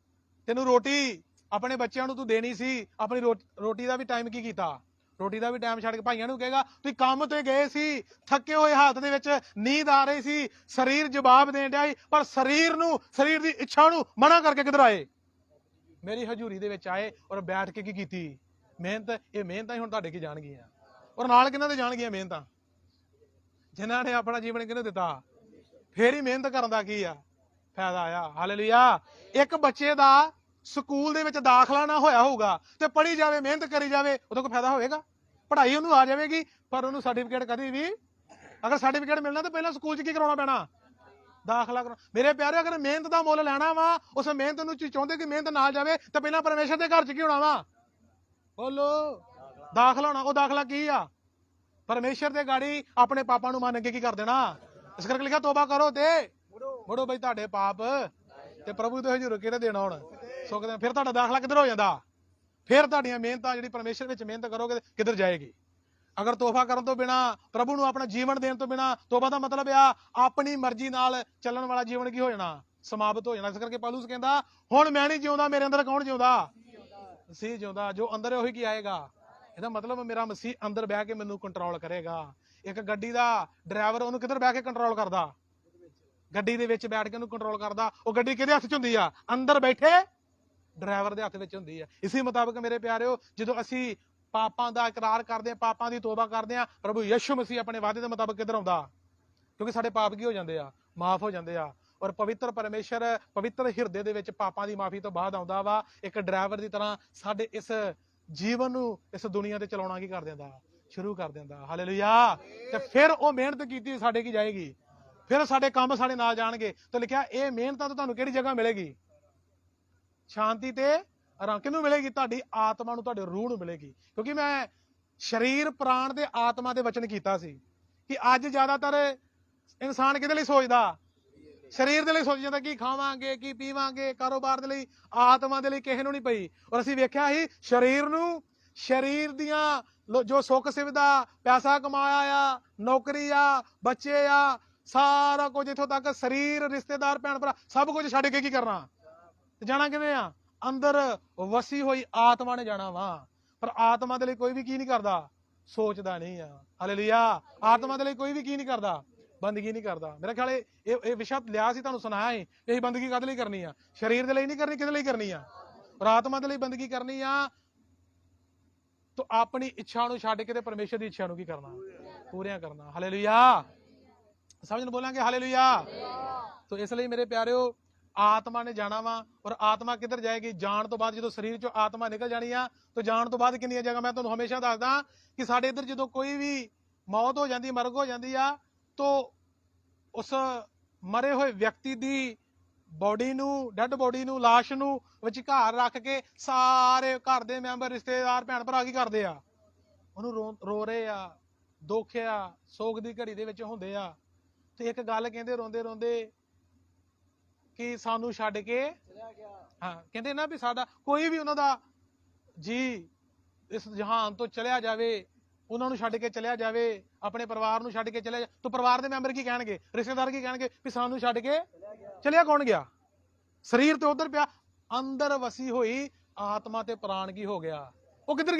ਤੈਨੂੰ ਰੋਟੀ ਆਪਣੇ ਬੱਚਿਆਂ ਨੂੰ ਤੂੰ ਦੇਣੀ ਸੀ, ਆਪਣੀ ਰੋਟੀ ਦਾ ਵੀ ਟਾਈਮ ਕੀ ਕੀਤਾ? ਰੋਟੀ ਦਾ ਵੀ ਟਾਈਮ ਛੱਡ ਕੇ। ਭਾਈਆਂ ਨੂੰ ਕਹੇਗਾ, ਤੁਸੀਂ ਕੰਮ ਤੇ ਗਏ ਸੀ, ਥੱਕੇ ਹੋਏ ਹੱਥ ਦੇ ਵਿੱਚ ਨੀਂਦ ਆ ਰਹੀ ਸੀ, ਸਰੀਰ ਜਵਾਬ ਦੇਣ ਡਿਆ ਸੀ, ਪਰ ਸਰੀਰ ਦੀ ਇੱਛਾ ਨੂੰ ਮਨਾ ਕਰਕੇ ਕਿੱਧਰ ਆਏ? ਮੇਰੀ ਹਜ਼ੂਰੀ ਦੇ ਵਿੱਚ ਆਏ ਔਰ ਬੈਠ ਕੇ ਕੀ ਕੀਤੀ? ਮਿਹਨਤ। ਇਹ ਮਿਹਨਤਾਂ ਹੀ ਹੁਣ ਤੁਹਾਡੇ ਕੀ ਜਾਣਗੀਆਂ? ਔਰ ਨਾਲ ਕਿਹਨਾਂ ਦੇ ਜਾਣਗੀਆਂ ਮਿਹਨਤਾਂ? ਜਿਨ੍ਹਾਂ ਨੇ ਆਪਣਾ ਜੀਵਨ ਕਿਹਨੂੰ ਦਿੱਤਾ? ਫੇਰ ਹੀ ਮਿਹਨਤ ਕਰਨ ਦਾ ਕੀ ਆ ਫਾਇਦਾ ਆ? ਹਾਲੇਲੂਇਆ। ਇੱਕ ਬੱਚੇ ਦਾ ਸਕੂਲ ਦੇ ਵਿੱਚ ਦਾਖਲਾ ਨਾ ਹੋਇਆ ਹੋਊਗਾ ਤੇ ਪੜ੍ਹੀ ਜਾਵੇ, ਮਿਹਨਤ ਕਰੀ ਜਾਵੇ, ਉਹਦਾ ਕੋਈ ਫਾਇਦਾ ਹੋਵੇਗਾ? ਪੜ੍ਹਾਈ ਉਹਨੂੰ ਆ ਜਾਵੇਗੀ, ਪਰ ਉਹਨੂੰ ਸਰਟੀਫਿਕੇਟ ਕਦੀ ਵੀ, ਅਗਰ ਸਰਟੀਫਿਕੇਟ ਮਿਲਣਾ ਤਾਂ ਪਹਿਲਾਂ ਸਕੂਲ 'ਚ ਕੀ ਕਰਾਉਣਾ ਪੈਣਾ? ਦਾਖਲਾ ਕਰਾਉਣਾ। ਮੇਰੇ ਪਿਆਰੇ, ਅਗਰ ਮਿਹਨਤ ਦਾ ਮੁੱਲ ਲੈਣਾ ਵਾ, ਉਸ ਮਿਹਨਤ ਨੂੰ ਚਾਹੁੰਦੇ ਕਿ ਮਿਹਨਤ ਨਾਲ ਜਾਵੇ, ਤਾਂ ਪਹਿਲਾਂ ਪਰਮੇਸ਼ਰ ਦੇ ਘਰ 'ਚ ਕੀ ਹੋਣਾ ਵਾ? ਬੋਲੋ। ਦਾਖਲਾ ਹੋਣਾ। ਉਹ ਦਾਖਲਾ ਕੀ ਆ? ਪਰਮੇਸ਼ਰ ਦੇ ਗਾੜੀ ਆਪਣੇ ਪਾਪਾਂ ਨੂੰ ਮੰਨ ਕੇ ਕੀ ਕਰ ਦੇਣਾ। ਇਸ ਕਰਕੇ ਲਿਖਿਆ, ਤੋਬਾ ਕਰੋ ਤੇ ਮੁੜੋ ਬਈ ਤੁਹਾਡੇ ਪਾਪ ਤੇ ਪ੍ਰਭੂ ਦੇ ਹਜ਼ੂਰ ਕਿਹੜੇ ਦੇਣਾ ਹੁਣ ਸੁੱਕਦੇ। ਫਿਰ ਤੁਹਾਡਾ ਦਾਖਲਾ ਕਿੱਧਰ ਹੋ ਜਾਂਦਾ? ਫਿਰ ਤੁਹਾਡੀਆਂ ਮਿਹਨਤਾਂ ਜਿਹੜੀ ਪਰਮੇਸ਼ਰ ਵਿੱਚ ਮਿਹਨਤ ਕਰੋਗੇ ਕਿੱਧਰ ਜਾਏਗੀ? ਅਗਰ ਤੋਬਾ ਕਰਨ ਤੋਂ ਬਿਨਾ, ਪ੍ਰਭੂ ਨੂੰ ਆਪਣਾ ਜੀਵਨ ਦੇਣ ਤੋਂ ਬਿਨਾ, ਤੋਬਾ ਦਾ ਮਤਲਬ ਆ ਆਪਣੀ ਮਰਜ਼ੀ ਨਾਲ ਚੱਲਣ ਵਾਲਾ ਜੀਵਨ ਕੀ ਹੋ ਜਾਣਾ? ਸਮਾਪਤ ਹੋ ਜਾਣਾ। ਇਸ ਕਰਕੇ ਪੌਲੁਸ ਕਹਿੰਦਾ, ਹੁਣ ਮੈਂ ਨਹੀਂ ਜਿਉਂਦਾ, ਮੇਰੇ ਅੰਦਰ ਕੌਣ ਜਿਉਂਦਾ? ਮਸੀਹ ਜਿਉਂਦਾ। ਜੋ ਅੰਦਰ ਹੈ ਉਹੀ ਕੀ ਆਏਗਾ? ਇਹਦਾ ਮਤਲਬ ਮੇਰਾ ਮਸੀਹ ਅੰਦਰ ਬਹਿ ਕੇ ਮੈਨੂੰ ਕੰਟਰੋਲ ਕਰੇਗਾ। ਇੱਕ ਗੱਡੀ ਦਾ ਡਰਾਈਵਰ ਉਹਨੂੰ ਕਿੱਧਰ ਬਹਿ ਕੇ ਕੰਟਰੋਲ ਕਰਦਾ? ਗੱਡੀ ਦੇ ਵਿੱਚ ਬੈਠ ਕੇ ਉਹਨੂੰ ਕੰਟਰੋਲ ਕਰਦਾ। ਉਹ ਗੱਡੀ ਕਿਹਦੇ ਹੱਥ 'ਚ ਹੁੰਦੀ ਆ? ਅੰਦਰ ਬੈਠੇ ਡਰਾਈਵਰ ਦੇ ਹੱਥ ਵਿੱਚ ਹੁੰਦੀ ਆ। ਇਸੇ ਮੁਤਾਬਕ ਮੇਰੇ ਪਿਆਰਿਓ, ਜਦੋਂ ਅਸੀਂ ਪਾਪਾਂ ਦਾ ਇਕਰਾਰ ਕਰਦੇ ਹਾਂ, ਪਾਪਾਂ ਦੀ ਤੋਬਾ ਕਰਦੇ ਹਾਂ, ਪ੍ਰਭੂ ਯਿਸੂ ਮਸੀਹ ਆਪਣੇ ਵਾਅਦੇ ਦੇ ਮੁਤਾਬਕ ਕਿੱਧਰ ਆਉਂਦਾ? ਕਿਉਂਕਿ ਸਾਡੇ ਪਾਪ ਕੀ ਹੋ ਜਾਂਦੇ ਆ? ਮਾਫ ਹੋ ਜਾਂਦੇ ਆ। ਔਰ ਪਵਿੱਤਰ ਪਰਮੇਸ਼ਰ ਪਵਿੱਤਰ ਹਿਰਦੇ ਦੇ ਵਿੱਚ ਪਾਪਾਂ ਦੀ ਮਾਫੀ ਤੋਂ ਬਾਅਦ ਆਉਂਦਾ ਵਾ। ਇੱਕ ਡਰਾਈਵਰ ਦੀ ਤਰ੍ਹਾਂ ਸਾਡੇ ਇਸ ਜੀਵਨ ਨੂੰ, ਇਸ ਦੁਨੀਆ ਤੇ ਚਲਾਉਣਾ ਕੀ ਕਰ ਦਿੰਦਾ? ਸ਼ੁਰੂ ਕਰ ਦਿੰਦਾ। ਹਾਲੇਲੂਇਆ। ਤੇ ਫਿਰ ਉਹ ਮਿਹਨਤ ਕੀਤੀ ਸਾਡੇ ਕੀ ਜਾਏਗੀ, ਫਿਰ ਸਾਡੇ ਕੰਮ ਸਾਡੇ ਨਾਲ ਜਾਣਗੇ। ਤੇ ਲਿਖਿਆ ਇਹ ਮਿਹਨਤਾਂ ਤੋਂ ਤੁਹਾਨੂੰ ਕਿਹੜੀ ਜਗ੍ਹਾ ਮਿਲੇਗੀ, ਸ਼ਾਂਤੀ ਤੇ ਆਰਾਮ। ਕਿਹਨੂੰ ਮਿਲੇਗੀ, ਤੁਹਾਡੀ ਆਤਮਾ ਨੂੰ, ਤੁਹਾਡੇ ਰੂਹ ਨੂੰ ਮਿਲੇਗੀ। ਕਿਉਂਕਿ ਮੈਂ ਸਰੀਰ, ਪ੍ਰਾਣ ਤੇ ਆਤਮਾ ਦੇ ਵਚਨ ਕੀਤਾ ਸੀ ਕਿ ਅੱਜ ਜ਼ਿਆਦਾਤਰ ਇਨਸਾਨ ਕਿਹਦੇ ਲਈ ਸੋਚਦਾ, ਸਰੀਰ ਦੇ ਲਈ ਸੋਚ ਜਾਂਦਾ, ਕੀ ਖਾਵਾਂਗੇ, ਕੀ ਪੀਵਾਂਗੇ, ਕਾਰੋਬਾਰ ਦੇ ਲਈ, ਆਤਮਾ ਦੇ ਲਈ ਕਿਸੇ ਨੂੰ ਨਹੀਂ ਪਈ। ਔਰ ਅਸੀਂ ਵੇਖਿਆ ਸੀ ਸਰੀਰ ਨੂੰ, ਸਰੀਰ ਦੀਆਂ ਜੋ ਸੁੱਖ ਸੁਵਿਧਾ, ਪੈਸਾ ਕਮਾਇਆ ਆ, ਨੌਕਰੀ ਆ, ਬੱਚੇ ਆ, ਸਾਰਾ ਕੁਝ ਇੱਥੋਂ ਤੱਕ ਸਰੀਰ, ਰਿਸ਼ਤੇਦਾਰ, ਭੈਣ ਭਰਾ, ਸਭ ਕੁਝ ਛੱਡ ਕੇ ਕੀ ਕਰਨਾ, ਜਾਣਾ ਕਿਵੇਂ ਆ, ਅੰਦਰ ਵਸੀ ਹੋਈ ਆਤਮਾ ਨੇ ਜਾਣਾ ਵਾ। ਪਰ ਆਤਮਾ ਦੇ ਲਈ ਕੋਈ ਵੀ ਕੀ ਨਹੀਂ ਕਰਦਾ, ਸੋਚਦਾ ਨਹੀਂ ਆ। ਹਾਲੇਲੂਇਆ। ਆਤਮਾ ਦੇ ਲਈ ਕੋਈ ਵੀ ਕੀ ਨਹੀਂ ਕਰਦਾ, ਬੰਦਗੀ ਨਹੀਂ ਕਰਦਾ। ਮੇਰਾ ਖਿਆਲ ਇਹ ਵਿਸ਼ਾ ਲਿਆ ਸੀ, ਤੁਹਾਨੂੰ ਸੁਣਾਇਆ ਸੀ। ਇਹ ਬੰਦਗੀ ਕਾਹਦੇ ਲਈ ਕਰਨੀ ਆ, ਸਰੀਰ ਦੇ ਲਈ ਨਹੀਂ ਕਰਨੀ, ਕਿਹਦੇ ਲਈ ਕਰਨੀ ਆ, ਔਰ ਆਤਮਾ ਦੇ ਲਈ ਬੰਦਗੀ ਕਰਨੀ ਆ। ਤੋ ਆਪਣੀ ਇੱਛਾ ਨੂੰ ਛੱਡ ਕੇ ਤੇ ਪਰਮੇਸ਼ਰ ਦੀ ਇੱਛਾ ਨੂੰ ਕੀ ਕਰਨਾ, ਪੂਰੀਆਂ ਕਰਨਾ। ਹਾਲੇਲੂਇਆ। ਸਮਝ ਨੂੰ ਬੋਲਾਂਗੇ ਹਾਲੇਲੂਇਆ। ਤੋ ਇਸ ਲਈ ਮੇਰੇ ਪਿਆਰਿਓ, ਆਤਮਾ ਨੇ ਜਾਣਾ ਵਾ। ਔਰ ਆਤਮਾ ਕਿੱਧਰ ਜਾਏਗੀ, ਜਾਣ ਤੋਂ ਬਾਅਦ ਜਦੋਂ ਸਰੀਰ ਚੋਂ ਆਤਮਾ ਨਿਕਲ ਜਾਣੀ ਆ, ਤਾਂ ਜਾਣ ਤੋਂ ਬਾਅਦ ਕਿੰਨੀਆਂ ਜਗ੍ਹਾ ਮੈਂ ਤੁਹਾਨੂੰ ਹਮੇਸ਼ਾ ਦੱਸਦਾ ਕਿ ਸਾਡੇ ਇੱਧਰ ਜਦੋਂ ਕੋਈ ਵੀ ਮੌਤ ਹੋ ਜਾਂਦੀ, ਮਰਗ ਹੋ ਜਾਂਦੀ ਆ, ਤਾਂ ਉਸ ਮਰੇ ਹੋਏ ਵਿਅਕਤੀ ਦੀ ਬੋਡੀ ਨੂੰ, ਡੈਡ ਬੋਡੀ ਨੂੰ, ਲਾਸ਼ ਨੂੰ ਵਿਚਕਾਰ ਰੱਖ ਕੇ ਸਾਰੇ ਘਰ ਦੇ ਮੈਂਬਰ, ਰਿਸ਼ਤੇਦਾਰ, ਭੈਣ ਭਰਾ ਕੀ ਕਰਦੇ ਆ, ਉਹਨੂੰ ਰੋ ਰਹੇ ਆ, ਦੁੱਖ ਆ, ਸੋਗ ਦੀ ਘੜੀ ਦੇ ਵਿੱਚ ਹੁੰਦੇ ਆ। ਤੇ ਇੱਕ ਗੱਲ ਕਹਿੰਦੇ ਰੋਂਦੇ ਰੋਂਦੇ ਕਿ ਸਾਨੂੰ ਛੱਡ ਕੇ, ਹਾਂ ਕਹਿੰਦੇ ਨਾ ਵੀ ਸਾਡਾ ਕੋਈ ਵੀ ਉਹਨਾਂ ਦਾ ਜੀ ਇਸ ਜਹਾਨ ਤੋਂ ਚਲਿਆ ਜਾਵੇ, ਉਹਨਾਂ ਨੂੰ ਛੱਡ ਕੇ ਚਲਿਆ ਜਾਵੇ, ਆਪਣੇ ਪਰਿਵਾਰ ਨੂੰ ਛੱਡ ਕੇ ਚਲਿਆ ਜਾਵੇ, ਤਾਂ ਪਰਿਵਾਰ ਦੇ ਮੈਂਬਰ ਕੀ ਕਹਿਣਗੇ, ਰਿਸ਼ਤੇਦਾਰ ਕੀ ਕਹਿਣਗੇ ਵੀ ਸਾਨੂੰ ਛੱਡ ਕੇ ਚਲਿਆ ਕੌਣ ਗਿਆ। ਸਰੀਰ ਤੇ ਉਧਰ ਪਿਆ, ਅੰਦਰ ਵਸੀ ਹੋਈ ਆਤਮਾ ਤੇ ਪ੍ਰਾਣ ਕੀ ਹੋ ਗਿਆ, ਉਹ ਕਿੱਧਰ